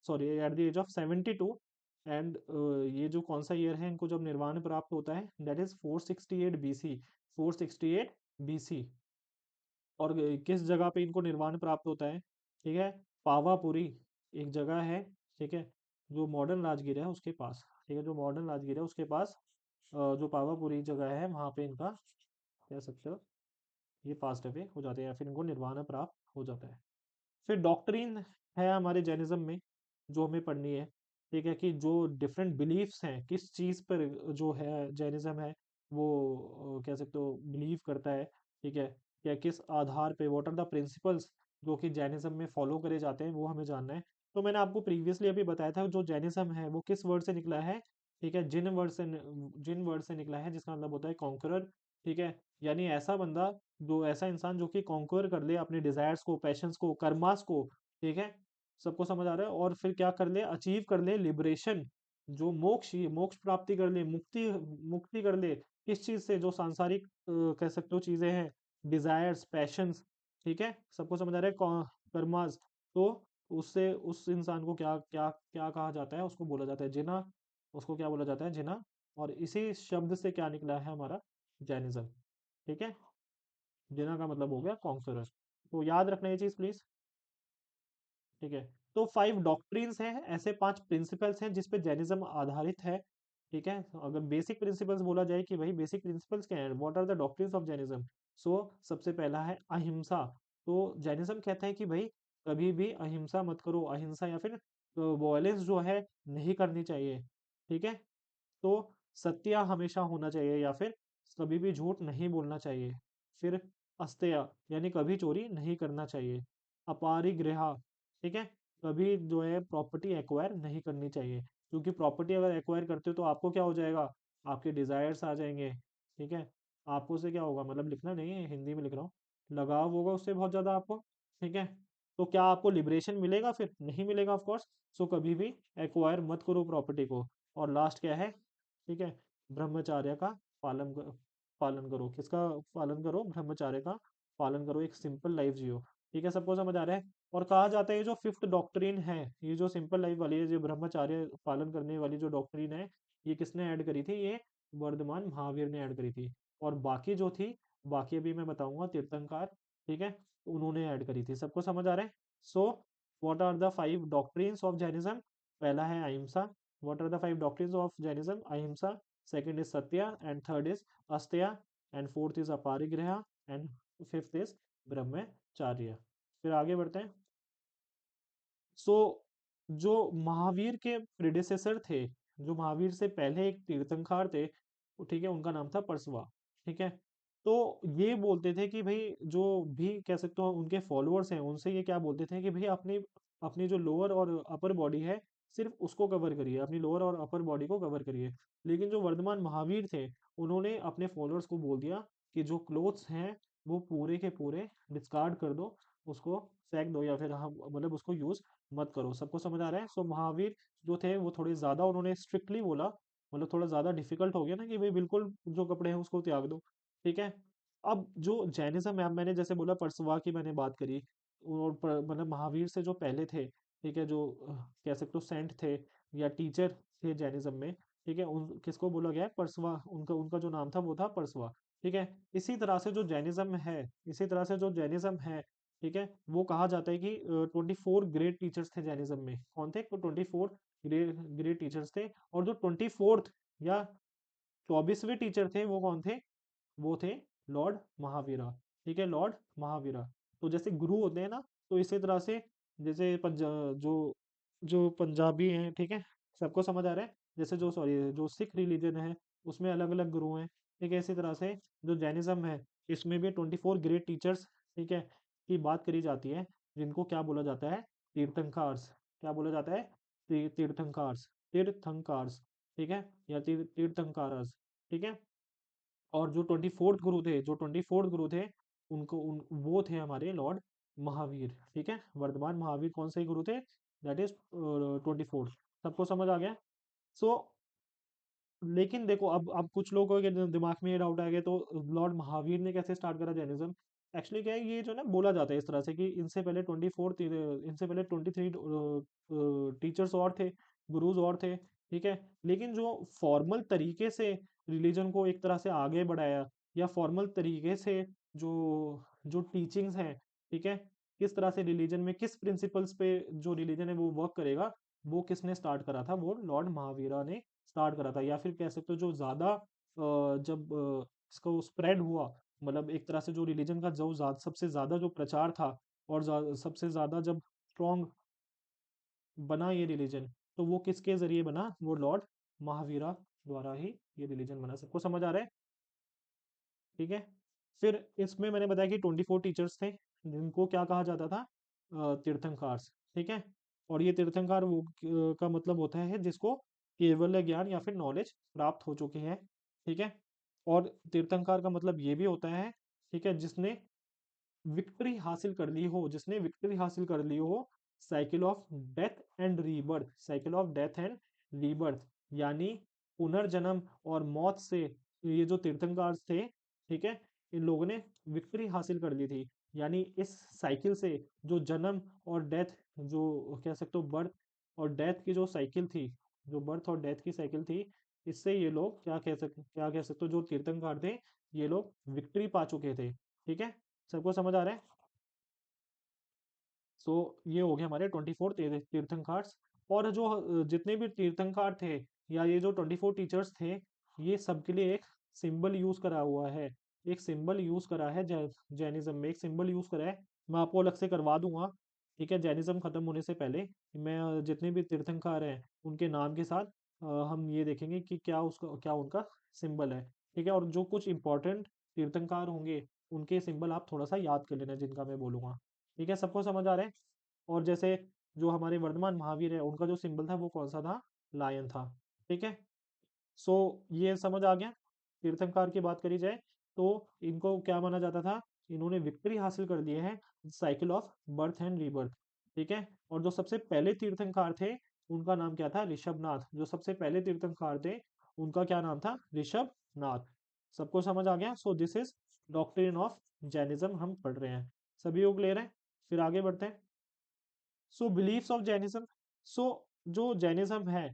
sorry at the age of 72। And ये जो कौन सा ईयर है इनको जब निर्वाण प्राप्त होता है? That is 468 BC। 468 BC। और किस जगह पे इनको निर्वाण प्राप्त होता है? ठीक है, पावापुरी एक जगह है, ठीक है, जो मॉडर्न राजगीर है उसके पास। ठीक है, जो मॉडर्न राजगीर है उसके पास जो पावापुरी जगह है वहां पे इनका, कह सकते हो, ये पास्ट अवे हो जाते हैं, या फिर इनको निर्वाण प्राप्त हो जाता है। फिर डॉक्ट्रिन है हमारे जैनिज्म में जो हमें पढ़नी है। ठीक है, कि जो डिफरेंट बिलीफ्स हैं, किस चीज पर जो है जैनिज्म है वो कह सकते हो बिलीव करता है। ठीक है, या किस आधार पे, व्हाट आर द प्रिंसिपल्स जो कि जैनिज्म में फॉलो करे जाते हैं, वो हमें जानना है। तो मैंने आपको प्रीवियसली अभी बताया था जो जैनिज्म है वो किस वर्ड से निकला है? ठीक है, जिन वर्ड से निकला है, जिसका मतलब होता है कॉन्करर। ठीक है, यानी ऐसा बंदा, जो ऐसा इंसान जो कि कॉन्कर कर ले अपने डिजायर्स को, पैशंस को, कर्मास को। ठीक है, सबको समझ आ रहा है? और फिर क्या कर ले? अचीव कर ले लिबरेशन, जो मोक्ष, ये मोक्ष प्राप्ति कर ले, मुक्ति, मुक्ति कर ले। किस चीज से? जो सांसारिक कह सकते हो चीजें हैं, डिजायर्स, पैशंस। ठीक है, सबको समझ आ रहा है? कर्मास। तो उससे उस इंसान को क्या क्या क्या कहा जाता है? उसको बोला जाता है जिना। उसको क्या बोला जाता है? जिना। और इसी शब्द से क्या निकला है हमारा? जैनिज्म। ठीक है, जिना का मतलब हो गया कॉन्करर। तो याद रखना ये चीज प्लीज। ठीक है। तो 5 डॉक्ट्रिन्स हैं, ऐसे 5 प्रिंसिपल्स हैं जिस पे जैनिज्म आधारित है। ठीक है, तो अगर बेसिक प्रिंसिपल्स बोला जाए कि भाई बेसिक प्रिंसिपल्स क्या है, what are the doctrines of Jainism? So सबसे पहला है अहिंसा। तो जैनिज्म कहता है कि भाई कभी भी अहिंसा मत करो, अहिंसा या फिर वॉयलेंस जो है नहीं करनी चाहिए। ठीक है। तो सत्य हमेशा होना चाहिए, या फिर कभी भी झूठ नहीं बोलना चाहिए। फिर अस्तेय, यानी कभी चोरी नहीं करना चाहिए। अपरिग्रह, ठीक है, कभी जो है प्रॉपर्टी एक्वायर नहीं करनी चाहिए, क्योंकि प्रॉपर्टी अगर एक्वायर करते हो तो आपको क्या हो जाएगा? आपके डिजायर्स आ जाएंगे। ठीक है, आपको उससे क्या होगा, मतलब लिखना नहीं है, हिंदी में लिख रहा हूँ, लगाव होगा उससे बहुत ज्यादा आपको। ठीक है, तो क्या आपको लिबरेशन मिलेगा? फिर नहीं मिलेगा ऑफ कोर्स। सो कभी भी एक्वायर मत करो प्रॉपर्टी को। और लास्ट क्या है? ठीक है, ब्रह्मचार्य का पालन करो। किसका पालन करो? ब्रह्मचार्य का पालन करो, एक सिंपल लाइफ जियो। ठीक है, सबको समझ आ रहा है? और कहा जाता है ये जो फिफ्थ डॉक्ट्रिन है, ये जो सिंपल लाइफ वाली है, जो ब्रह्मचार्य पालन करने वाली जो डॉक्ट्रिन है, ये किसने ऐड करी थी? ये वर्धमान महावीर ने ऐड करी थी। और बाकी जो थी, बाकी अभी मैं बताऊंगा, तीर्थंकर, ठीक है, उन्होंने ऐड करी थी। सबको समझ आ रहा है? So what are the 5 doctrines of Jainism? पहला है अहिंसा। What are the 5 doctrines of Jainism? Ahimsa. Second is Satya, and third is Asteya, and fourth is Aparigraha, and fifth is ब्रह्मचार्य। फिर आगे बढ़ते हैं। सो जो महावीर के प्रिडेसेसर थे, जो महावीर से पहले एक तीर्थंकर थे, ठीक है, उनका नाम था परसवा। ठीक है, तो ये बोलते थे कि भाई जो भी कह सकते हो उनके फॉलोअर्स हैं, उनसे ये क्या बोलते थे कि भाई अपनी अपनी जो लोअर और अपर बॉडी है, सिर्फ उसको कवर करिए, अपनी लोअर और अपर बॉडी को कवर करिए। लेकिन जो वर्धमान महावीर थे, उन्होंने अपने फॉलोअर्स को बोल दिया कि जो क्लोथ्स हैं वो पूरे के पूरे डिस्कार्ड कर दो, उसको फेंक दो, या फिर हम मतलब उसको यूज मत करो। सबको समझ आ रहा है? सो महावीर जो थे वो थोड़े ज्यादा उन्होंने स्ट्रिक्टली बोला, मतलब थोड़ा ज्यादा डिफिकल्ट हो गया ना कि भाई बिल्कुल जो कपड़े हैं उसको त्याग दो। ठीक है। अब जो जैनिज्म है, अब मैंने जैसे बोला परसवा की मैंने बात करी, और मतलब महावीर से जो पहले थे, ठीक है, जो कह सकते हो सेंट थे या टीचर थे जैनिज्म में, ठीक है, उन किसको बोला गया है, परसवा, उनका उनका जो नाम था वो था परसवा। ठीक है। इसी तरह से जो जैनिज्म है, इसी तरह से जो जैनिज्म है, ठीक है, वो कहा जाता है कि 24 ग्रेट टीचर्स थे जैनिज्म में। कौन थे? 24 ग्रेट ग्रेट टीचर्स थे। और जो 24th या 24वें टीचर थे वो कौन थे? वो थे लॉर्ड महावीरा। ठीक है, लॉर्ड महावीरा। तो जैसे गुरु होते हैं ना, तो इसी तरह से जैसे जो जो पंजाबी हैं, ठीक है, सबको समझ आ रहा है, जैसे जो सॉरी जो सिख रिलीजन है उसमें अलग अलग गुरु हैं। ठीक है, इसी तरह से जो जैनिज्म है इसमें भी 24 ग्रेट टीचर्स, ठीक है, की बात करी जाती है, जिनको क्या बोला जाता है? तीर्थंकार्स। क्या बोला जाता है? तीर्थंकार्स। तीर्थंकार्स। ठीक है, या तीर्थंकारस। ठीक है। और जो 24th गुरु थे, जो 24th गुरु थे, उनको वो थे हमारे लॉर्ड महावीर। ठीक है, वर्धमान महावीर कौन से गुरु थे? That is 24th। सबको समझ आ गया? सो लेकिन देखो, अब कुछ लोगों के दिमाग में ये डाउट आ गया, तो लॉर्ड महावीर ने कैसे स्टार्ट करा जैनिज्म? एक्चुअली क्या है, ये जो ना बोला जाता है इस तरह से कि इनसे पहले 24 इनसे पहले 23 टीचर्स और थे, गुरुज और थे। ठीक है। लेकिन जो फॉर्मल तरीके से रिलीजन को एक तरह से आगे बढ़ाया, या फॉर्मल तरीके से जो जो टीचिंग्स हैं, ठीक है, किस तरह से रिलीजन में किस प्रिंसिपल्स पे जो रिलीजन है वो वर्क करेगा, वो किसने स्टार्ट करा था? वो लॉर्ड महावीरा ने स्टार्ट करा था। या फिर कह सकते हो जो ज्यादा जब इसको स्प्रेड हुआ, मतलब एक तरह से जो रिलीजन का जो सबसे ज्यादा जो प्रचार था, और सबसे ज्यादा जब स्ट्रॉन्ग बना ये रिलीजन, तो वो किसके जरिए बना? वो लॉर्ड महावीरा द्वारा ही ये रिलीजन बना। सबको समझ आ रहा है? ठीक है। फिर इसमें मैंने बताया कि 24 टीचर्स थे, जिनको क्या कहा जाता था? तीर्थंकार्स। ठीक है। और ये तीर्थंकार वो का मतलब होता है जिसको केवल ज्ञान या फिर नॉलेज प्राप्त हो चुकी है। ठीक है। और तीर्थंकार का मतलब ये भी होता है, ठीक है, जिसने विक्ट्री हासिल कर ली हो, जिसने विक्ट्री हासिल कर ली हो cycle of death and rebirth, cycle of death and rebirth, यानी पुनर्जन्म और मौत से ये जो तीर्थंकार थे, ठीक है, इन लोगों ने विक्ट्री हासिल कर ली थी। यानी इस साइकिल से जो जन्म और डेथ, जो कह सकते हो बर्थ और डेथ की जो साइकिल थी, जो बर्थ और डेथ की साइकिल थी, इससे ये लोग क्या कह सकते हो, जो तीर्थंकार थे, ये लोग विक्ट्री पा चुके थे। ठीक है। सबको समझ आ रहा है? सो ये हो गए हमारे 24 तीर्थंकार्स। और जो जितने भी तीर्थंकार थे, या ये जो 24 टीचर्स थे, ये सबके लिए एक सिंबल यूज करा हुआ है। एक सिंबल यूज करा है जैनिज्म में, एक सिंबल यूज करा है। मैं आपको अलग से करवा दूंगा। ठीक है, जैनिज्म खत्म होने से पहले मैं जितने भी तीर्थंकार हैं उनके नाम के साथ हम ये देखेंगे कि क्या उसका क्या उनका सिंबल है। ठीक है। और जो कुछ इंपॉर्टेंट तीर्थंकार होंगे उनके सिंबल आप थोड़ा सा याद कर लेना, जिनका मैं बोलूंगा। ठीक है, सबको समझ आ रहा है? और जैसे जो हमारे वर्धमान महावीर है, उनका जो सिंबल था वो कौन सा था? लायन था। ठीक है। सो ये समझ आ गया। तीर्थंकार की बात करी जाए तो इनको क्या माना जाता था? इन्होंने विक्ट्री हासिल कर ली है cycle of birth and rebirth. ठीक है। और जो सबसे पहले तीर्थंकार थे उनका नाम क्या था? ऋषभनाथ। जो सबसे पहले तीर्थंकार थे उनका क्या नाम था? ऋषभनाथ। सबको समझ आ गया? So this is doctrine of Jainism हम पढ़ रहे हैं। सभी को क्लियर है? फिर आगे बढ़ते हैं। सो बिलीफ्स ऑफ जैनिज्म। सो जो जैनिज्म है,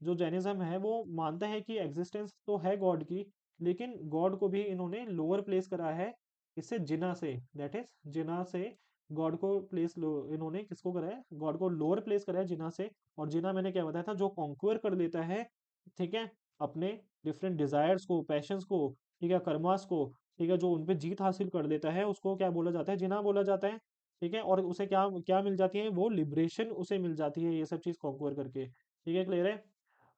जो जैनिज्म है वो मानता है कि एग्जिस्टेंस तो है गॉड की, लेकिन गॉड को भी इन्होंने लोअर प्लेस करा है। इससे जिना से, दैट इज जिना से गॉड को प्लेस इन्होंने किसको करा है? गॉड को लोअर प्लेस करा है जिना से। और जिना मैंने क्या बताया था? जो कॉन्क्वर कर लेता है, ठीक है, अपने डिफरेंट डिजायर्स को, पैशंस को, ठीक है, कर्मास को, ठीक है, जो उन पे जीत हासिल कर लेता है उसको क्या बोला जाता है? जिना बोला जाता है। ठीक है। और उसे क्या क्या मिल जाती है? वो लिबरेशन उसे मिल जाती है, ये सब चीज कॉन्क्वर करके। ठीक है, क्लियर है?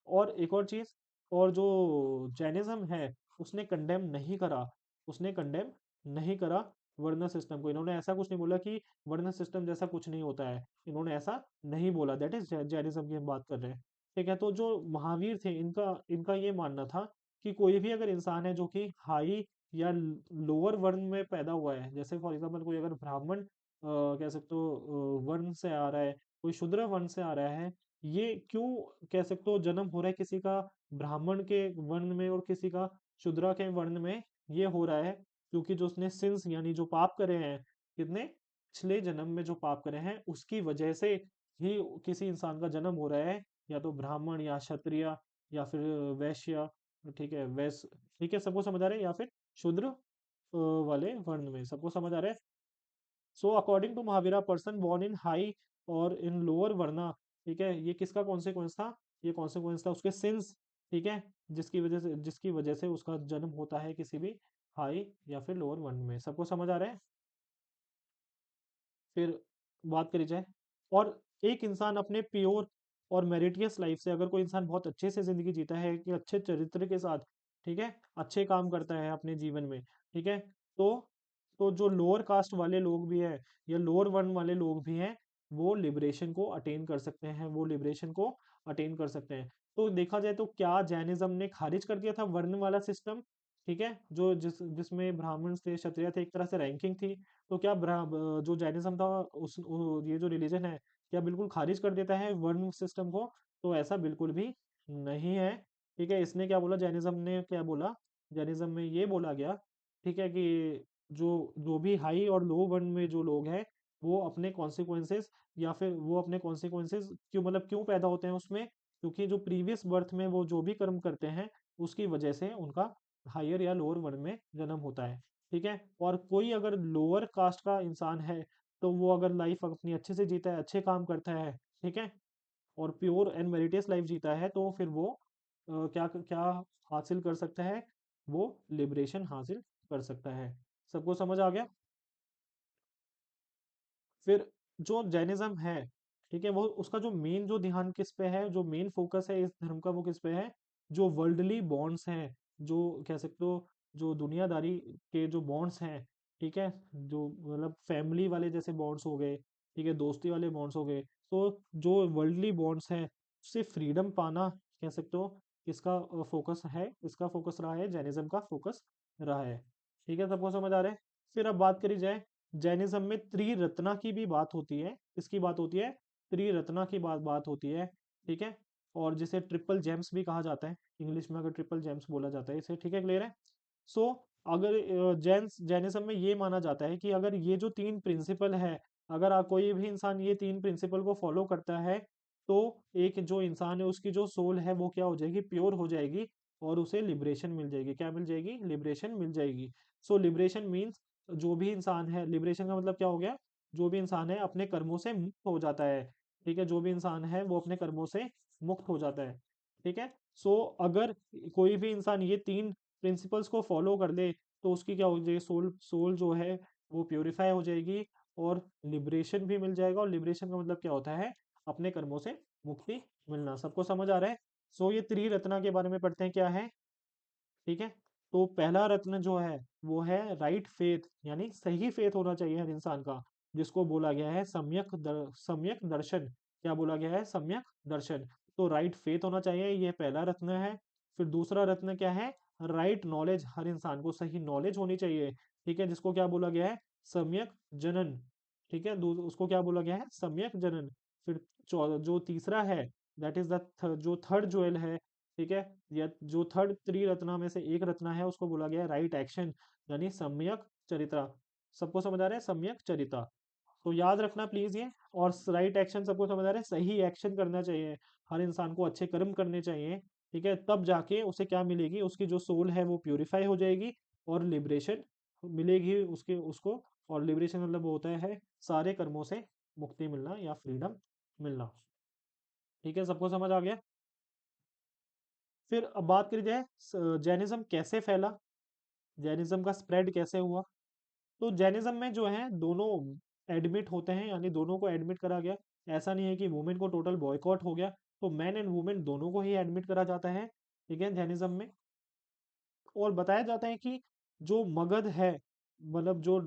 और एक और चीज, और जो जैनिज्म है उसने कंडेम नहीं करा, उसने कंडेम नहीं करा वर्ण सिस्टम को। इन्होंने ऐसा कुछ नहीं बोला कि वर्ण सिस्टम जैसा कुछ नहीं होता है, इन्होंने ऐसा नहीं बोला। दैट इज जैनिज्म की हम बात कर रहे हैं। ठीक है। तो जो महावीर थे, इनका इनका ये मानना था कि कोई भी अगर इंसान है जो कि हाई या लोअर वर्ण में पैदा हुआ है, जैसे फॉर एग्जाम्पल कोई अगर ब्राह्मण कह सकते हो वर्ण से आ रहा है, कोई शूद्र वर्ण से आ रहा है, ये क्यों कह सकते हो जन्म हो रहा है किसी का ब्राह्मण के वर्ण में और किसी का शूद्र के वर्ण में ये हो रहा है क्योंकि जो उसने सिंस यानी जो पाप करे हैं, कितने पिछले जन्म में जो पाप करे हैं उसकी वजह से ही किसी इंसान का जन्म हो रहा है, या तो ब्राह्मण या क्षत्रिय या फिर वैश्य, ठीक है, वैश्य, ठीक है, सबको समझ आ रहा है, या फिर शूद्र वाले वर्ण में, सबको समझ आ रहा है। So according to Mahavira, person born in high और इन लोअर वर्ना, ठीक है, ये किसका कॉन्सिक्वेंस था, ये कॉन्सिक्वेंस था उसके सिंस, ठीक है, जिसकी वजह से उसका जन्म होता है किसी भी हाई या फिर लोअर वर्ण में, सबको समझ आ रहा है। फिर बात करी जाए, और एक इंसान अपने प्योर और मेरिटियस लाइफ से, अगर कोई इंसान बहुत अच्छे से जिंदगी जीता है कि अच्छे चरित्र के साथ, ठीक है, अच्छे काम करता है अपने जीवन में, ठीक है, तो तो जो लोअर कास्ट वाले लोग भी हैं या लोअर वर्ण वाले लोग भी हैं, वो लिबरेशन को अटेन कर सकते हैं, वो लिबरेशन को अटेन कर सकते हैं। तो देखा जाए तो क्या जैनिज्म ने खारिज कर दिया था वर्ण वाला सिस्टम, ठीक है, जो जिसमें ब्राह्मण थे, क्षत्रिय थे, एक तरह से रैंकिंग थी, तो क्या जो जैनिज्म था ये जो रिलीजन है, क्या बिल्कुल खारिज कर देता है वर्ण सिस्टम को? तो ऐसा बिल्कुल भी नहीं है, ठीक है। इसने क्या बोला, जैनिज्म ने क्या बोला, जैनिज्म में ये बोला गया, ठीक है, कि जो जो भी हाई और लो वर्ण में जो लोग हैं, वो अपने कॉन्सिक्वेंसेस, या फिर वो अपने कॉन्सिक्वेंसेस क्यों, मतलब क्यों पैदा होते हैं उसमें, क्योंकि जो प्रीवियस बर्थ में वो जो भी कर्म करते हैं उसकी वजह से उनका हायर या लोअर वर्ण में जन्म होता है, ठीक है। और कोई अगर लोअर कास्ट का इंसान है, तो वो अगर लाइफ अपनी अच्छे से जीता है, अच्छे काम करता है, ठीक है, और प्योर एंड मेरिटियस लाइफ जीता है, तो फिर वो क्या क्या हासिल कर सकता है, वो लिबरेशन हासिल कर सकता है। सबको समझ आ गया? फिर जो जैनिज्म है, ठीक है, वो उसका जो मेन जो ध्यान किस पे है, जो मेन फोकस है इस धर्म का, वो किस पे है, जो वर्ल्डली बॉन्ड्स हैं, जो कह सकते हो जो दुनियादारी के जो बॉन्ड्स हैं, ठीक है, जो मतलब फैमिली वाले जैसे बॉन्ड्स हो गए, ठीक है, दोस्ती वाले बॉन्ड्स हो गए, तो जो वर्ल्डली बॉन्ड्स हैं उससे फ्रीडम पाना, कह सकते हो इसका फोकस है, इसका फोकस रहा है, जैनिज्म का फोकस रहा है, ठीक है, सबको समझ आ रहा है। फिर अब बात करी जाए, जैनिज्म में त्रिरत्ना की भी बात होती है, किसकी बात होती है, त्रिरत्ना की बात बात होती है, ठीक है, और जिसे ट्रिपल जेम्स भी कहा जाता है, इंग्लिश में अगर ट्रिपल जेम्स बोला जाता है इसे, ठीक है, क्लियर है। सो अगर जैनिज्म में ये माना जाता है कि अगर ये जो तीन प्रिंसिपल है, अगर कोई भी इंसान ये तीन प्रिंसिपल को फॉलो करता है, तो एक जो इंसान है उसकी जो सोल है वो क्या हो जाएगी, प्योर हो जाएगी, और उसे लिबरेशन मिल जाएगी, क्या मिल जाएगी, लिबरेशन मिल जाएगी। सो लिबरेशन मीन्स जो भी इंसान है, लिबरेशन का मतलब क्या हो गया, जो भी इंसान है अपने कर्मों से मुक्त हो जाता है, ठीक है, जो भी इंसान है वो अपने कर्मों से मुक्त हो जाता है, ठीक है। सो अगर कोई भी इंसान ये तीन प्रिंसिपल्स को फॉलो कर ले, तो उसकी क्या हो जाएगी, सोल सोल जो है वो प्योरीफाई हो जाएगी, और लिबरेशन भी मिल जाएगा, और लिबरेशन का मतलब क्या होता है, अपने कर्मों से मुक्ति मिलना। सबको समझ आ रहा है? सो ये त्रिरत्ना के बारे में पढ़ते हैं, क्या है, ठीक है। तो पहला रत्न जो है वो है राइट फेथ, यानी सही फेथ होना चाहिए हर इंसान का, जिसको बोला गया है सम्यक दर्शन, क्या बोला गया है, सम्यक दर्शन। तो राइट फेथ होना चाहिए, ये पहला रत्न है। फिर दूसरा रत्न क्या है, राइट नॉलेज, हर इंसान को सही नॉलेज होनी चाहिए, ठीक है, जिसको क्या बोला गया है, सम्यक जनन, ठीक है, उसको क्या बोला गया है, सम्यक जनन। फिर जो तीसरा है, दैट इज द जो थर्ड ज्वेल है, ठीक है, या जो थर्ड त्रिरत्ना में से एक रत्ना है, उसको बोला गया है राइट एक्शन, यानी सम्यक चरित्रा। सबको समझ आ रहा है, सम्यक चरित्रा, तो याद रखना प्लीज ये। और राइट एक्शन सबको समझ आ रहा है, सही एक्शन करना चाहिए, हर इंसान को अच्छे कर्म करने चाहिए, ठीक है, तब जाके उसे क्या मिलेगी, उसकी जो सोल है वो प्यूरिफाई हो जाएगी, और लिबरेशन मिलेगी उसके उसको। और लिबरेशन मतलब वो होता है सारे कर्मों से मुक्ति मिलना या फ्रीडम मिलना, ठीक है, सबको समझ आ गया। फिर अब बात करी जाए जैनिज्म कैसे फैला, जैनिज्म का स्प्रेड कैसे हुआ। तो जैनिज्म में जो है दोनों एडमिट होते हैं, यानी दोनों को एडमिट करा गया, ऐसा नहीं है कि वुमेन को टोटल बॉयकॉट हो गया, तो मैन एंड वुमेन दोनों को ही एडमिट करा जाता है, ठीक है, जैनिज्म में। और बताया जाता है कि जो मगध है, मतलब जो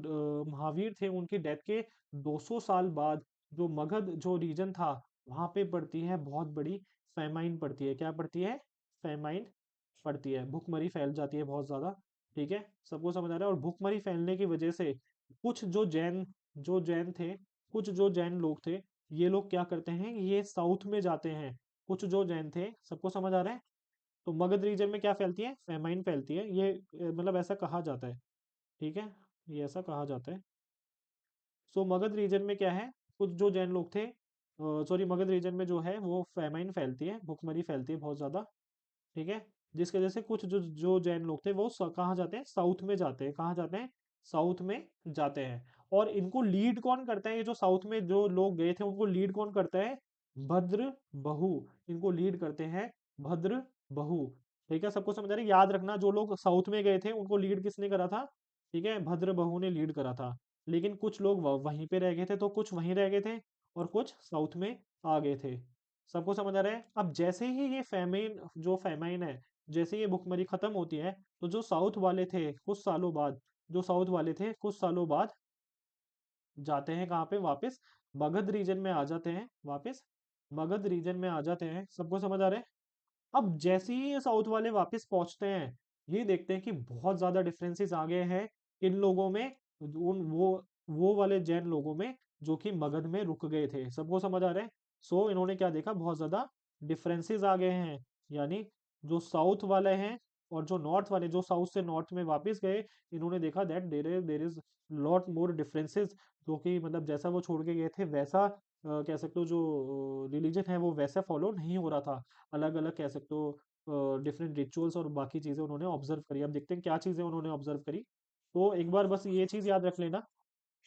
महावीर थे, उनकी डेथ के 200 साल बाद जो मगध जो रीजन था, वहां पे पड़ती है बहुत बड़ी फेमाइन पड़ती है, क्या पड़ती है, फेमाइन पड़ती है, भूखमरी फैल जाती है बहुत ज्यादा, ठीक है, सबको समझ आ रहा है। और भूखमरी फैलने की वजह से कुछ जो जैन थे, कुछ जो जैन लोग थे, ये लोग क्या करते हैं, ये साउथ में जाते हैं, कुछ जो जैन थे, सबको समझ आ रहा है, तो मगध रीजन में क्या फैलती है, फेमाइन फैलती है, ये मतलब ऐसा कहा जाता है, ठीक है, ये ऐसा कहा जाता है। सो मगध रीजन में क्या है, कुछ जो जैन लोग थे, सॉरी, मगध रीजन में जो है वो फेमाइन फैलती है, भुखमरी फैलती है बहुत ज्यादा, ठीक है, जिसकी वजह से कुछ जो जो जैन लोग थे वो कहाँ जाते हैं, साउथ में जाते हैं, कहाँ जाते हैं, साउथ में जाते हैं। और इनको लीड कौन करता है, ये जो साउथ में जो लोग गए थे उनको लीड कौन करता है, भद्र बहु, इनको लीड करते हैं भद्र बहु, ठीक है, सबको समझ आ रही है? याद रखना, जो लोग साउथ में गए थे उनको लीड किसने करा था, ठीक है, भद्र बहु ने लीड करा था। लेकिन कुछ लोग वहीं पे रह गए थे, तो कुछ वहीं रह गए थे और कुछ साउथ में आ गए थे। सबको समझ आ रहा है? अब जैसे ही ये फेमाइन, जो फेमाइन है, जैसे ये भुखमरी खत्म होती है, तो जो साउथ वाले थे कुछ सालों बाद, जो साउथ वाले थे कुछ सालों बाद जाते हैं कहाँ पे, वापस मगध रीजन में आ जाते हैं, वापस मगध रीजन में आ जाते हैं। सबको समझ आ रहा है? अब जैसे ही ये साउथ वाले वापस पहुंचते हैं, ये देखते हैं कि बहुत ज्यादा डिफरेंसेस आ गए हैं इन लोगों में, उन वो वाले जैन लोगों में जो कि मगध में रुक गए थे। सबको समझ आ रहा है? सो इन्होंने क्या देखा, बहुत ज्यादा डिफरेंसेस आ गए हैं, यानी जो साउथ वाले हैं और जो नॉर्थ वाले, जो साउथ से नॉर्थ में वापस गए, इन्होंने देखा that there is lot more differences, जो कि मतलब जैसा वो छोड़ के गए थे वैसा, कह सकते हो जो रिलीजन है वो वैसा फॉलो नहीं हो रहा था, अलग अलग कह सकते हो डिफरेंट रिचुअल्स और बाकी चीजें उन्होंने ऑब्जर्व करी। अब देखते हैं क्या चीजें उन्होंने ऑब्जर्व करी। तो एक बार बस ये चीज याद रख लेना,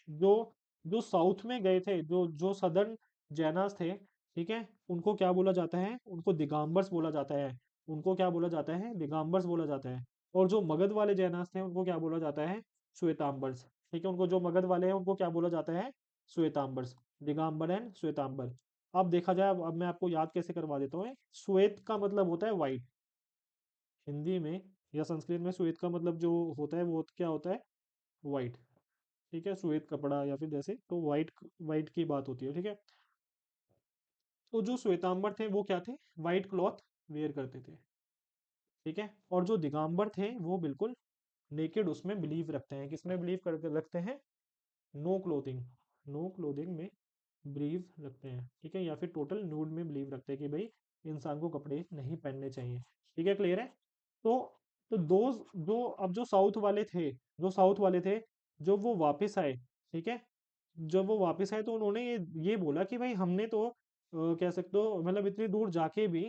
जो जो साउथ में गए थे, जो जो सदर्न जैनास थे, ठीक है, उनको क्या बोला जाता है, उनको दिगंबर्स बोला जाता है, उनको क्या बोला जाता है, दिगंबर्स बोला जाता है। और जो मगध वाले जैनास थे उनको क्या बोला जाता है, श्वेतांबर्स, ठीक है, उनको जो मगध वाले हैं उनको क्या बोला जाता है, श्वेतांबर्स, दिगंबर एंड श्वेतांबर। अब देखा जाए, अब मैं आपको याद कैसे करवा देता हूँ। श्वेत का मतलब होता है व्हाइट, हिंदी में या संस्कृत में श्वेत का मतलब जो होता है वो क्या होता है, व्हाइट, ठीक है, श्वेत कपड़ा या फिर जैसे, तो व्हाइट, व्हाइट की बात होती है, ठीक है। तो जो श्वेतांबर थे वो क्या थे, व्हाइट क्लॉथ वेयर करते थे, ठीक है। और जो दिगंबर थे वो बिल्कुल नेकेड उसमें बिलीव रखते हैं, किसमें बिलीव करके रखते हैं, नो क्लोथिंग, नो क्लोथिंग में बिलीव रखते हैं, ठीक है, या फिर टोटल न्यूड में बिलीव रखते हैं कि भाई इंसान को कपड़े नहीं पहनने चाहिए, ठीक है, क्लियर है। तो तो दो, जो अब जो साउथ वाले थे, जो साउथ वाले थे, जब वो वापस आए, ठीक है, जब वो वापस आए तो उन्होंने ये बोला कि भाई हमने तो कह सकते हो मतलब इतनी दूर जाके भी,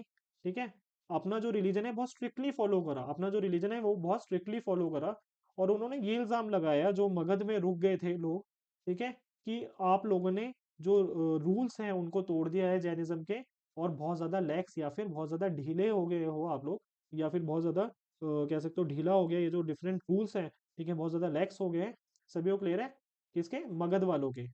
ठीक है, अपना जो रिलीजन है बहुत स्ट्रिक्टली फॉलो करा, अपना जो रिलीजन है वो बहुत स्ट्रिक्टली फॉलो करा। और उन्होंने ये इल्जाम लगाया जो मगध में रुक गए थे लोग, ठीक है, कि आप लोगों ने जो रूल्स हैं उनको तोड़ दिया है जैनिज्म के, और बहुत ज्यादा लैक्स या फिर बहुत ज्यादा ढीले हो गए हो आप लोग, या फिर बहुत ज्यादा कह सकते हो ढीला हो गया ये जो डिफरेंट रूल्स हैं, ठीक है, बहुत ज्यादा लैक्स हो गए हैं। सभी को क्लियर है, किसके, मगध वालों के।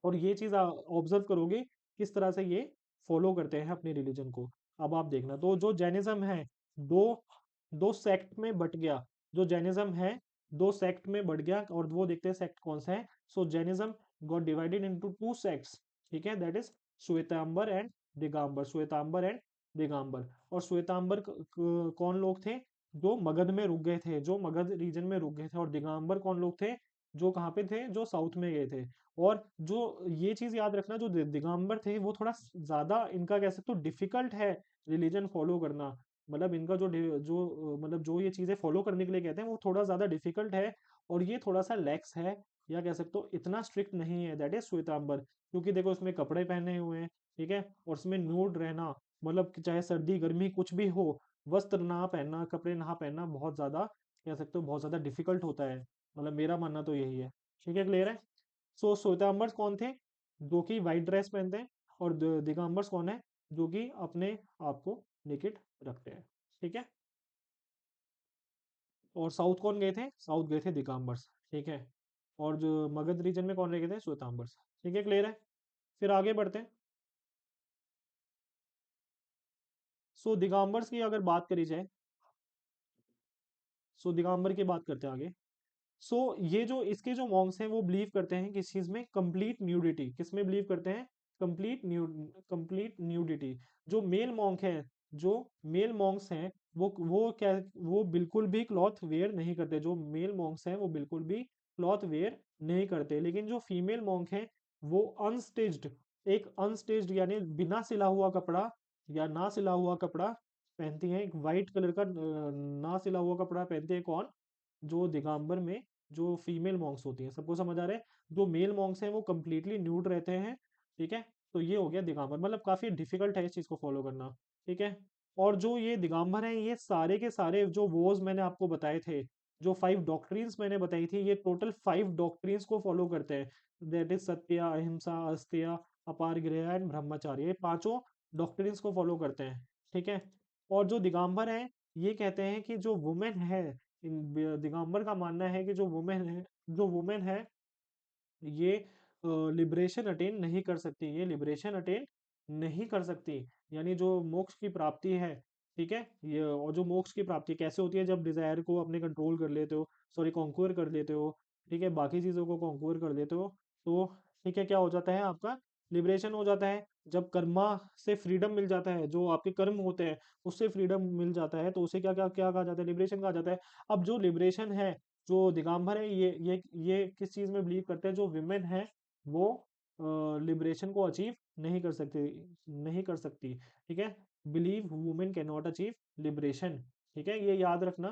और ये चीज ऑब्जर्व करोगे किस तरह से ये फॉलो करते हैं अपने रिलीजन को। अब आप देखना, तो जो जैनिज्म है, दो दो सेक्ट में बट गया, जो जैनिज्म है दो सेक्ट में बढ़ गया, और वो देखते हैं सेक्ट कौन सा है। So Jainism got divided into two sects, ठीक है, that is Shwetambar and Digambar, Shwetambar and Digambar. और श्वेतांबर कौन लोग थे, जो मगध में रुक गए थे, जो मगध रीजन में रुक गए थे। और दिगंबर कौन लोग थे, जो कहाँ पे थे, जो साउथ में गए थे। और जो ये चीज याद रखना, जो दिगंबर थे वो थोड़ा ज्यादा, इनका कह सकते हो डिफिकल्ट है रिलीजन फॉलो करना, मतलब इनका मतलब जो ये चीजें फॉलो करने के लिए कहते हैं वो थोड़ा ज्यादा डिफिकल्ट है। और ये थोड़ा सा लैक्स है, या कह सकते हो इतना स्ट्रिक्ट नहीं है, दैट इज श्वेतांबर। क्योंकि देखो इसमें कपड़े पहने हुए हैं, ठीक है, और इसमें न्यूड रहना, मतलब कि चाहे सर्दी गर्मी कुछ भी हो, वस्त्र ना पहनना, कपड़े ना पहनना बहुत ज्यादा, कह सकते हो बहुत ज्यादा डिफिकल्ट होता है, मतलब मेरा मानना तो यही है, ठीक है, क्लियर है। सो श्वेतांबर्स कौन थे, जो कि व्हाइट ड्रेस पहनते हैं। और दिगंबर्स कौन है, जो कि अपने आप को नेकेड रखते हैं, ठीक है। और साउथ कौन गए थे, साउथ गए थे दिगंबर्स, ठीक है। और जो मगध रीजन में कौन रह गए थे, श्वेतांबर्स, ठीक है, क्लियर है। फिर आगे बढ़ते हैं। सो दिगंबर्स की अगर बात करी जाए, सो दिगंबर की बात करते हैं आगे। सो ये जो इसके जो मॉन्क्स हैं वो बिलीव करते हैं किस चीज में, कंप्लीट न्यूडिटी, किस में बिलीव करते हैं, कंप्लीट न्यूडिटी। जो मेल मॉन्क है, जो मेल मॉन्क्स हैं, वो क्या, वो बिल्कुल भी क्लॉथ वेयर नहीं करते, जो मेल मॉन्क्स हैं वो बिल्कुल भी क्लॉथ वेयर नहीं करते। लेकिन जो फीमेल मॉन्क है वो अनस्टिच्ड, एक अनस्टिच्ड यानी बिना सिला हुआ कपड़ा या ना सिला हुआ कपड़ा पहनती हैं, एक वाइट कलर का ना सिला हुआ कपड़ा पहनते हैं। कौन? जो दिगंबर में जो फीमेल मॉन्क्स होती हैं। सबको समझ आ रहा है? जो मेल मॉन्क्स हैं वो कंप्लीटली न्यूड रहते हैं। ठीक है, तो ये हो गया दिगंबर। मतलब काफी डिफिकल्ट है इस चीज को फॉलो करना। ठीक है, और जो ये दिगंबर हैं ये सारे के सारे जो वोज मैंने आपको बताए थे, जो 5 डॉक्ट्रिन्स मैंने बताई थी, ये टोटल 5 डॉक्ट्रिन्स को फॉलो करते हैं। दैट इज सत्य, अहिंसा, अस्तेय, अपारगृह एंड ब्रह्मचार्य। ये पांचों डॉक्ट्रिन्स को फॉलो करते हैं। ठीक है, और जो दिगंबर है ये कहते हैं कि जो वुमेन है, दिगंबर का मानना है कि जो वुमेन है ये लिबरेशन अटेन नहीं कर सकती, ये लिबरेशन अटेन नहीं कर सकती। यानी जो मोक्ष की प्राप्ति है, ठीक है, ये और जो मोक्ष की प्राप्ति कैसे होती है, जब डिजायर को अपने कंट्रोल कर लेते हो, सॉरी कॉन्क्वर कर लेते हो, ठीक है, बाकी चीजों को कॉन्क्वर कर लेते हो, तो ठीक है क्या हो जाता है, आपका लिबरेशन हो जाता है। जब कर्मा से फ्रीडम मिल जाता है, जो आपके कर्म होते हैं उससे फ्रीडम मिल जाता है, तो उसे क्या क्या क्या कहा जाता है, लिबरेशन कहा जाता है। अब जो लिबरेशन है, जो दिगंबर है, ये किस चीज में बिलीव करते हैं, जो विमेन है वो लिबरेशन को अचीव नहीं कर सकती। ठीक है, believe women can not achieve liberation. ठीक है, ये याद रखना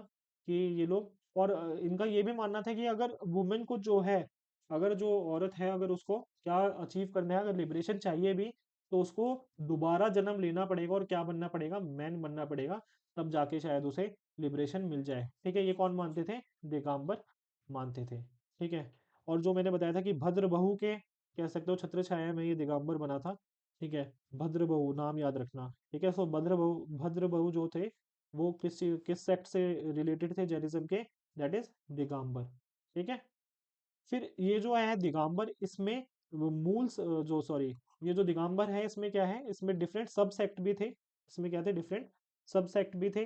कि ये लोग, और इनका ये भी मानना था कि अगर वुमेन को जो है, अगर जो औरत है अगर उसको क्या अचीव करना है, अगर लिबरेशन चाहिए भी, तो उसको दोबारा जन्म लेना पड़ेगा और क्या बनना पड़ेगा, मैन बनना पड़ेगा, तब जाके शायद उसे लिबरेशन मिल जाए। ठीक है, ये कौन मानते थे? दिगंबर मानते थे। ठीक है, और जो मैंने बताया था कि भद्र बहू के, कह सकते हो छत्र छाया में ये दिगंबर बना था। ठीक है, भद्र बहू नाम याद रखना। ठीक है, सो भद्र बहू जो थे वो किस सेक्ट से रिलेटेड थे जैनिज्म के? That is Digambar. ठीक है, फिर ये जो है दिगंबर, इसमें वो जो सॉरी, ये जो दिगंबर है इसमें क्या है, इसमें डिफरेंट सब सेक्ट भी थे। इसमें क्या थे? डिफरेंट सब सेक्ट भी थे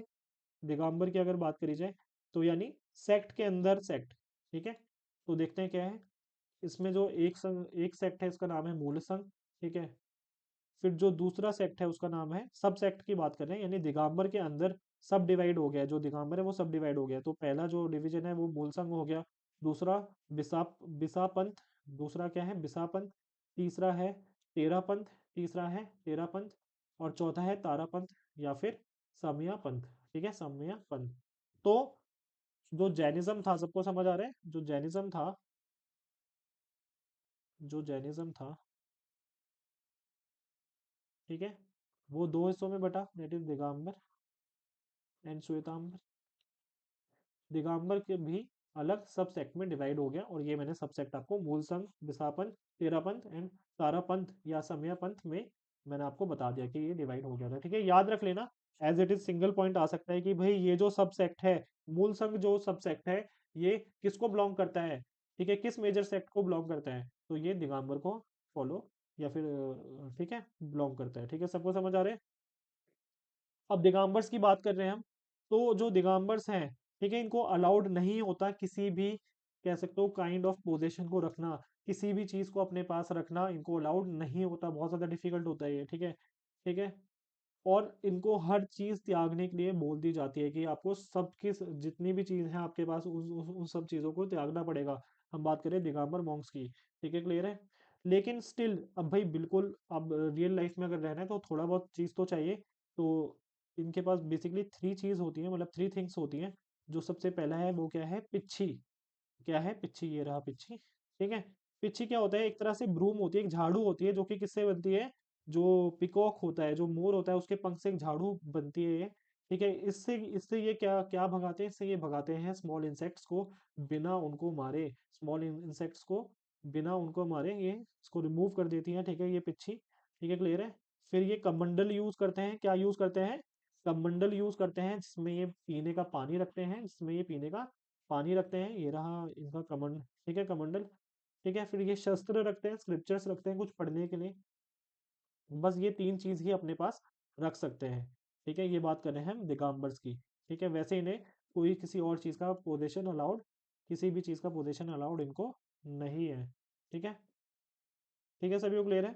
दिगंबर की अगर बात करी जाए तो, यानी सेक्ट के अंदर सेक्ट। ठीक है, तो देखते हैं क्या है इसमें। जो एक सेक्ट है इसका नाम है मूल संघ। ठीक है, फिर जो दूसरा सेक्ट है उसका नाम है, सब सेक्ट की बात कर रहे हैं, यानी दिगंबर के अंदर सब डिवाइड हो गया, जो दिगंबर है वो सब डिवाइड हो गया। तो पहला जो डिवीजन है वो मूल संघ हो गया, दूसरा बिसापंथ, दूसरा क्या है बिसापंथ, तीसरा है तेरापंथ, तीसरा है तेरापंथ, और चौथा है तारापंथ या फिर समया पंथ। ठीक है, समया पंथ। तो जो जैनिज्म था, सबको समझ आ रहा है? जो जैनिज्म था, ठीक है, वो दो हिस्सों में बटा, that is Digambar and Shvetambar. Digambar के भी अलग सब सेक्ट में डिवाइड हो गया, और ये मैंने सब सेक्ट आपको मूल संघ, बिसापंथ, तेरापंथ एंड तारापंथ या समया पंथ में मैंने आपको बता दिया कि ये डिवाइड हो गया था। ठीक है, याद रख लेना, as it is single point आ सकता है कि भाई ये जो सब सेक्ट है, मूल संघ जो सब सेक्ट है, ये किसको बिलोंग करता है? ठीक है, किस मेजर सेक्ट को बिलोंग करता है? तो ये दिगंबर को फॉलो या फिर ठीक है बिलोंग करता है। ठीक है, सबको समझ आ रहा है? अब दिगंबर्स की बात कर रहे हैं हम, तो जो दिगंबर्स हैं, ठीक है, इनको अलाउड नहीं होता किसी भी, कह सकते हो, काइंड ऑफ पोजीशन को रखना, किसी भी चीज को अपने पास रखना इनको अलाउड नहीं होता, बहुत ज्यादा डिफिकल्ट होता है ये। ठीक है, ठीक है, और इनको हर चीज त्यागने के लिए बोल दी जाती है कि आपको सबकी जितनी भी चीज है आपके पास उन सब चीजों को त्यागना पड़ेगा। हम बात करें दिगंबर मॉन्क्स की। ठीक है, क्लियर है? लेकिन स्टिल अब भाई बिल्कुल, अब रियल लाइफ में अगर रहना है तो थोड़ा बहुत चीज तो चाहिए। तो इनके पास बेसिकली 3 चीज होती है, मतलब 3 थिंग्स होती हैं। जो सबसे पहला है वो क्या है? पिच्छी। क्या है? पिच्छी, ये रहा पिच्छी। ठीक है, पिच्छी क्या होता है? एक तरह से ब्रूम होती है, एक झाड़ू होती है, जो कि किससे बनती है? जो पिकॉक होता है, जो मोर होता है, उसके पंख से एक झाड़ू बनती है ये। ठीक है, इससे इससे ये क्या क्या भगाते हैं? इससे ये भगाते हैं स्मॉल इंसेक्ट्स को, बिना उनको मारे। स्मॉल इंसेक्ट्स को बिना उनको मारे ये इसको रिमूव कर देती हैं। ठीक है, ये पिच्छी। ठीक है, क्लियर है? फिर ये कमंडल यूज करते हैं। क्या यूज करते हैं? कमंडल यूज करते हैं, जिसमें ये पीने का पानी रखते हैं, जिसमें ये पीने का पानी रखते हैं। ये रहा इनका कमंड। ठीक है, कमंडल। ठीक है, फिर ये शस्त्र रखते हैं, स्क्रिप्चर्स रखते हैं कुछ पढ़ने के लिए। बस ये 3 चीज ही अपने पास रख सकते हैं। ठीक है, ये बात कर रहे हैं हम दिगंबर्स की। ठीक है, वैसे इन्हें कोई किसी और चीज का पोजेशन अलाउड, किसी भी चीज का पोजेशन अलाउड इनको नहीं है। ठीक है, ठीक है, सभी को क्लियर है?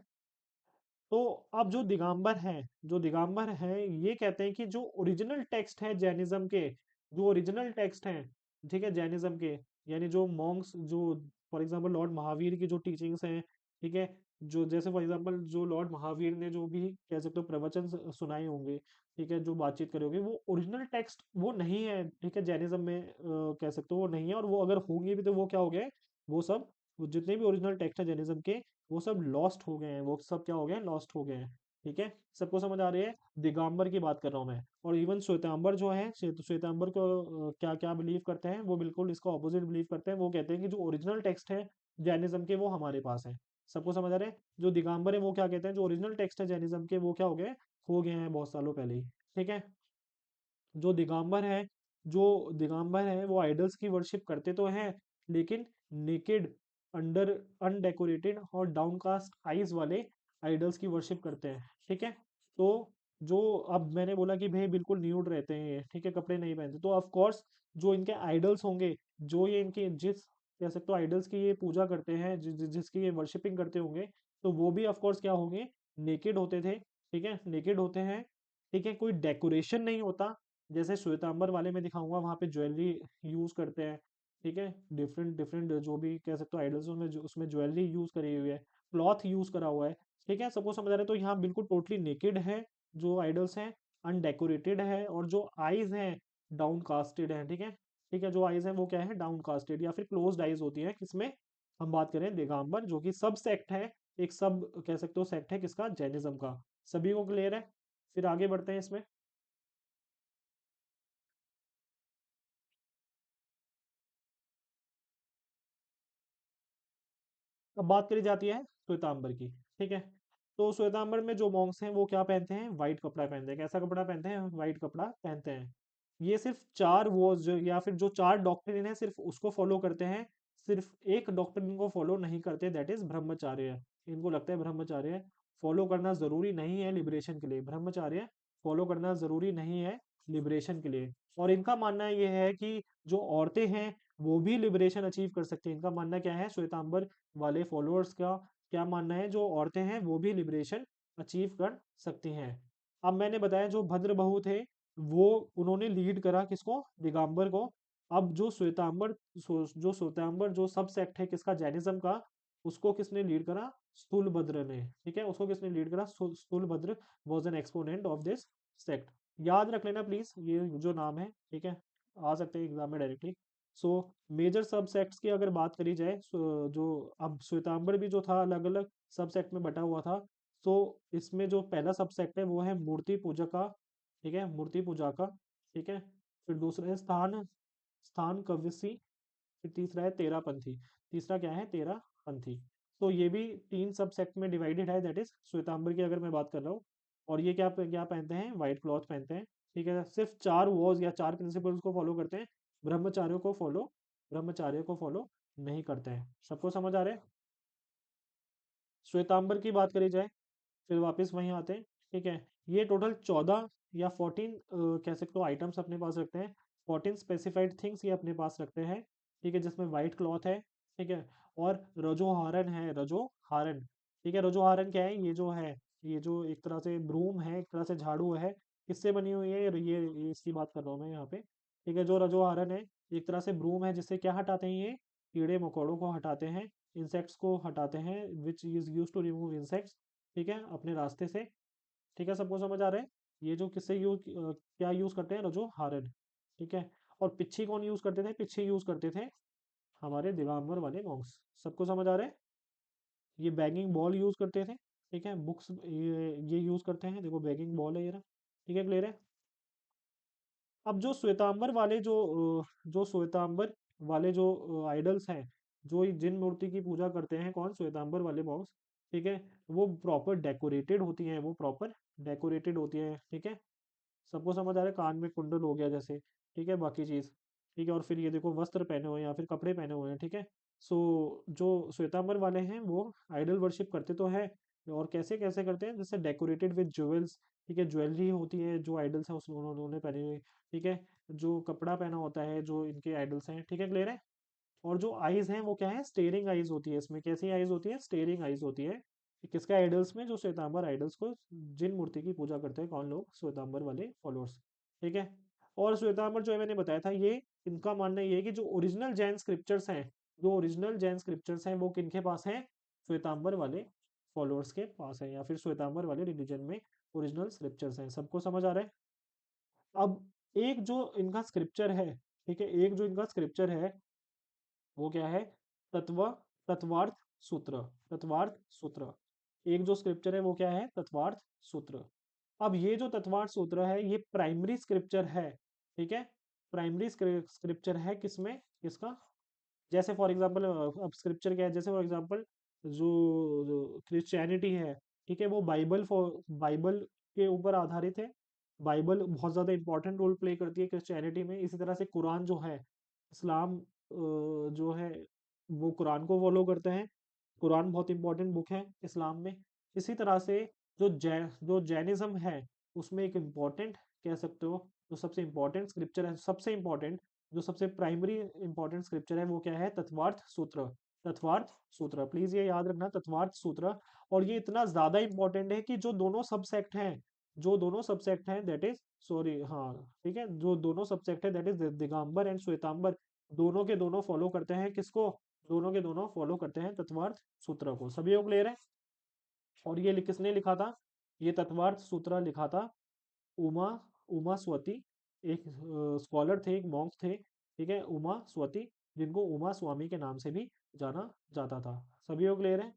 तो अब जो दिगंबर हैं ये कहते हैं कि जो ओरिजिनल टेक्स्ट है जैनिज्म के, जो ओरिजिनल टेक्स्ट हैं, ठीक है, जैनिज्म के, यानी जो मॉन्क्स, जो फॉर एग्जांपल लॉर्ड महावीर की जो टीचिंग्स हैं, ठीक है, जो जैसे फॉर एग्जांपल जो लॉर्ड महावीर ने जो भी, कह सकते हो, प्रवचन सुनाए होंगे, ठीक है, जो बातचीत करी होगी वो ओरिजिनल टेक्स्ट वो नहीं है, ठीक है, जैनिज्म में कह सकते हो वो नहीं है, और वो अगर होंगे भी तो वो क्या हो गए, वो सब, वो जितने भी ओरिजिनल टेक्स्ट है जैनिज्म के, वो सब लॉस्ट हो गए हैं, वो सब क्या हो गए हैं, लॉस्ट हो गए हैं। ठीक है, सबको समझ आ रही है? दिगंबर की बात कर रहा हूँ मैं। और इवन श्वेतांबर जो है, श्वेतांबर को क्या क्या बिलीव करते हैं, वो बिल्कुल इसका ऑपोजिट बिलीव करते हैं। वो कहते हैं कि जो ओरिजिनल टेक्स्ट है जैनिज्म के वो हमारे पास है। सबको समझ आ रहा है? जो दिगंबर है वो क्या कहते हैं, जो ओरिजिनल टेक्स्ट है जैनिज्म के वो क्या हो गए हैं बहुत सालों पहले ही। ठीक है, जो दिगंबर है, जो दिगंबर है वो आइडल्स की वर्शिप करते तो हैं, लेकिन नेकेड, अंडर, अनडेकोरेटेड और डाउनकास्ट आईज वाले आइडल्स की वर्शिप करते हैं। ठीक है, तो जो, अब मैंने बोला कि भाई बिल्कुल न्यूड रहते हैं ये, ठीक है, कपड़े नहीं पहनते, तो ऑफ कोर्स जो इनके आइडल्स होंगे, जो ये इनके जिस, कह सकते हो आइडल्स की ये पूजा करते हैं, जिसकी ये वर्शिपिंग करते होंगे, तो वो भी ऑफ कोर्स क्या होंगे, नेकेड होते थे। ठीक है, नेकेड होते हैं। ठीक है, कोई डेकोरेशन नहीं होता, जैसे श्वेतांबर वाले में दिखाऊंगा वहां पे ज्वेलरी यूज करते हैं। ठीक है, डिफरेंट डिफरेंट जो भी कह सकते हो आइडल्स में उसमें ज्वेलरी यूज करी हुई है, क्लॉथ यूज करा हुआ है। ठीक है, सबको समझ आ रहा है? तो यहाँ बिल्कुल टोटली नेकेड है जो आइडल्स हैं, अनडेकोरेटेड है, और जो आईज हैं डाउन कास्टेड है। ठीक है, ठीक है, जो आईज हैं वो क्या है, डाउन कास्टेड या फिर क्लोज्ड आईज होती है, किसमें हम बात करें, दिगंबर, जो कि सब सेक्ट है, एक सब कह सकते हो सेक्ट है किसका, जैनिज्म का। सभी को क्लियर है? फिर आगे बढ़ते हैं इसमें। अब बात करी जाती है श्वेतांबर की। ठीक है, तो श्वेतांबर में जो मॉन्क्स हैं वो क्या पहनते हैं, व्हाइट कपड़ा पहनते हैं। कैसा कपड़ा पहनते हैं, व्हाइट कपड़ा पहनते हैं। ये सिर्फ चार वो जो, या फिर जो चार डॉक्ट्रिन है सिर्फ उसको फॉलो करते हैं, सिर्फ एक डॉक्ट्रिन को फॉलो नहीं करते, दैट इज ब्रह्मचार्य। इनको लगता है ब्रह्मचार्य फॉलो करना जरूरी नहीं है लिबरेशन के लिए, ब्रह्मचार्य फॉलो करना जरूरी नहीं है लिबरेशन के लिए। और इनका मानना ये है कि जो औरतें हैं वो भी लिबरेशन अचीव कर सकती हैं। इनका मानना क्या है, श्वेतांबर वाले फॉलोअर्स का क्या मानना है, जो औरतें हैं वो भी लिबरेशन अचीव कर सकती हैं। अब मैंने बताया जो भद्र बहू थे, वो, उन्होंने लीड करा किसको, दिगंबर को। अब जो श्वेतांबर, जो श्वेतांबर जो सब सेक्ट है किसका, जैनिज्म का, उसको किसने लीड करा, स्थूलभद्र ने। ठीक है, उसको किसने लीड करा, Sthulabhadra was an exponent of this sect. याद रख लेना प्लीज ये जो नाम है। ठीक है, आ सकते हैं एग्जाम में डायरेक्टली। सो मेजर सबसेक्ट्स की अगर बात करी जाए, जो अब श्वेतांबर भी जो था अलग अलग सबसेक्ट में बटा हुआ था। तो इसमें जो पहला सबसेक्ट है वो है मूर्ति पूजा का। ठीक है, मूर्ति पूजा का। ठीक है, फिर दूसरा है स्थान, स्थान कव्यसी। फिर तीसरा है तेरा पंथी। तीसरा क्या है, तेरा पंथी। तो ये भी तीन सब सेक्ट में डिवाइडेड है, दैट इज श्वेतांबर की अगर मैं बात कर रहा हूँ। और ये क्या क्या पहनते हैं, व्हाइट क्लॉथ पहनते हैं। ठीक है, सिर्फ चार वॉज या चार प्रिंसिपल्स को फॉलो करते हैं, ब्रह्मचार्यों को फॉलो नहीं करते हैं। सबको समझ आ रहा है? श्वेतांबर की बात करी जाए, फिर वापस वहीं आते हैं। ठीक है, ये टोटल 14 या 14 कह सकते हो आइटम्स अपने पास रखते हैं। 14 स्पेसिफाइड थिंग्स ये अपने पास रखते हैं। ठीक है, जिसमें व्हाइट क्लॉथ है। ठीक है, और रजोहारन है, रजोहारन। ठीक है, रजोहारन क्या है, ये जो है, ये जो एक तरह से ब्रूम है, एक तरह से झाड़ू है, किससे बनी हुई है, ये इसकी बात कर रहा हूँ मैं यहाँ पे। ठीक है, जो रजोहारन है एक तरह से ब्रूम है, जिससे क्या हटाते हैं, ये कीड़े मकोड़ों को हटाते हैं, इंसेक्ट्स को हटाते हैं, which is use to remove insects. ठीक है, अपने रास्ते से। ठीक है, सबको समझ आ रहा है? ये जो किससे यूज, क्या यूज करते हैं, रजो हारन। ठीक है, और पिच्छी कौन यूज करते थे, पिच्छी यूज करते थे हमारे दिगंबर वाले मॉन्क्स। सबको समझ आ रहा है? ये बैगिंग बॉल यूज करते थे। ठीक है, बुक्स ये यूज करते हैं, देखो बैगिंग बॉल है ये रहा। ठीक है, क्लियर है? अब जो श्वेतांबर वाले जो श्वेतांबर वाले जो आइडल्स हैं, जो जिन मूर्ति की पूजा करते हैं, कौन, श्वेतांबर वाले मॉन्क्स। ठीक है, वो प्रॉपर डेकोरेटेड होती हैं, वो प्रॉपर डेकोरेटेड होती हैं। ठीक है, सबको समझ आ रहा है, कान में कुंडल हो गया जैसे। ठीक है, बाकी चीज। ठीक है, और फिर ये देखो वस्त्र पहने हुए हैं या फिर कपड़े पहने हुए हैं। ठीक है, सो जो श्वेतांबर वाले हैं वो आइडल वर्शिप करते तो है, और कैसे कैसे करते हैं, जैसे डेकोरेटेड विद ज्वेल्स। ठीक है, ज्वेलरी होती है जो आइडल्स हैं उसमें उन्होंने पहनी हुई। ठीक है, जो कपड़ा पहना होता है जो इनके आइडल्स हैं। ठीक है, क्लियर है? और जो आईज हैं वो क्या है, स्टेरिंग आईज होती है, इसमें कैसी आईज होती है, स्टेरिंग आईज होती है। किसके आइडल्स में, जो श्वेतांबर आइडल्स को, जिन मूर्ति की पूजा करते हैं, कौन लोग, श्वेतांबर वाले फॉलोअर्स। ठीक है, और श्वेतांबर जो है मैंने बताया था, ये इनका मानना ये है कि जो ओरिजिनल जैन स्क्रिप्चर्स हैं, जो ओरिजिनल जैन स्क्रिप्चर्स हैं वो किनके पास हैं, श्वेतांबर वाले फॉलोअर्स के पास है, या फिर श्वेतांबर वाले रिलीजन में ओरिजिनल स्क्रिप्चर्स हैं। सबको समझ आ रहा है? अब एक जो इनका स्क्रिप्चर है, ठीक है, एक जो इनका स्क्रिप्चर है वो क्या है? तत्व तत्वार्थ सूत्र। तत्वार्थ सूत्र, एक जो स्क्रिप्चर है वो क्या है? तत्वार्थ सूत्र। अब ये जो तत्वार्थ सूत्र है ये प्राइमरी स्क्रिप्चर है, ठीक है, प्राइमरी स्क्रिप्चर है किसमें? किसका? जैसे फॉर एग्जांपल अब स्क्रिप्चर क्या है, जैसे फॉर एग्जांपल जो क्रिश्चियनिटी है, ठीक है, वो बाइबल के ऊपर आधारित है। बाइबल बहुत ज़्यादा इंपॉर्टेंट रोल प्ले करती है क्रिश्चियनिटी में। इसी तरह से कुरान जो है, इस्लाम जो है वो कुरान को फॉलो करते हैं। कुरान बहुत इंपॉर्टेंट बुक है इस्लाम में। इसी तरह से जो जैनिज्म है उसमें एक इम्पॉर्टेंट, कह सकते हो, जो सबसे इम्पोर्टेंट स्क्रिप्चर है, सबसे इम्पोर्टेंट, जो सबसे प्राइमरी इंपॉर्टेंट स्क्रिप्चर है वो क्या है? तत्वार्थ सूत्र। तत्वार्थ सूत्र, प्लीज ये याद रखना, तत्वार्थ सूत्र। और ये इतना ज्यादा इंपॉर्टेंट है कि जो दोनों सबसेक्ट हैं, जो दोनों सबसेक्ट हैं दैट इज, सॉरी, हाँ, ठीक है, जो दोनों सबसेक्ट है that is Digambar and Shvetambar, दोनों के दोनों फॉलो करते हैं किसको? दोनों के दोनों फॉलो करते हैं तत्वार्थ सूत्र को। सभी लोग क्लियर है? और ये किसने लिखा था? ये तत्वार्थ सूत्र लिखा था उमा उमा स्वती, एक स्कॉलर थे, एक मॉन्क थे, ठीक है, उमा स्वती, जिनको उमा स्वामी के नाम से भी जाना जाता था। सभी लोग क्लियर है?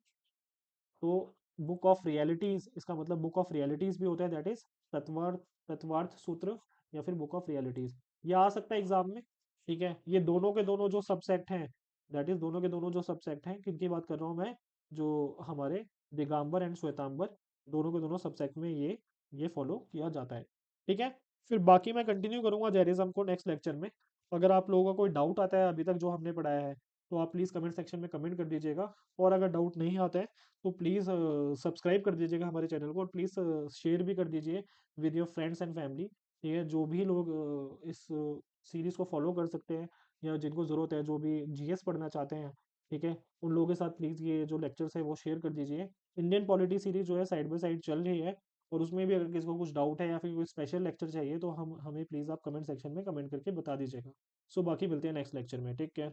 तो बुक ऑफ रियलिटीज, इसका मतलब बुक ऑफ रियलिटीज भी होता है, दैट इज तत्वार्थ तत्वार्थ सूत्र, या फिर बुक ऑफ रियलिटीज, ये आ सकता है एग्जाम में, ठीक है। ये दोनों के दोनों जो सबसेक्ट हैं, दैट इज दोनों के दोनों जो सबसेक्ट हैं, किनकी बात कर रहा हूँ मैं? जो हमारे दिगंबर एंड श्वेतांबर, दोनों के दोनों सबसेक्ट में ये फॉलो किया जाता है, ठीक है। फिर बाकी मैं कंटिन्यू करूंगा जैनिज्म को नेक्स्ट लेक्चर में। अगर आप लोगों का कोई डाउट आता है अभी तक जो हमने पढ़ाया है, तो आप प्लीज़ कमेंट सेक्शन में कमेंट कर दीजिएगा। और अगर डाउट नहीं आता है तो प्लीज़ सब्सक्राइब कर दीजिएगा हमारे चैनल को, और प्लीज़ शेयर भी कर दीजिए with your friends and family, ठीक है। जो भी लोग इस सीरीज़ को फॉलो कर सकते हैं, या जिनको ज़रूरत है, जो भी जीएस पढ़ना चाहते हैं, ठीक है, उन लोगों के साथ प्लीज़ ये जो लेक्चर्स है वो शेयर कर दीजिए। इंडियन पॉलिटी सीरीज जो है साइड बाय साइड चल रही है, और उसमें भी अगर किसी को कुछ डाउट है या फिर कोई स्पेशल लेक्चर चाहिए तो हम हमें प्लीज़ आप कमेंट सेक्शन में कमेंट करके बता दीजिएगा। सो बाकी मिलते हैं नेक्स्ट लेक्चर में, टेक केयर।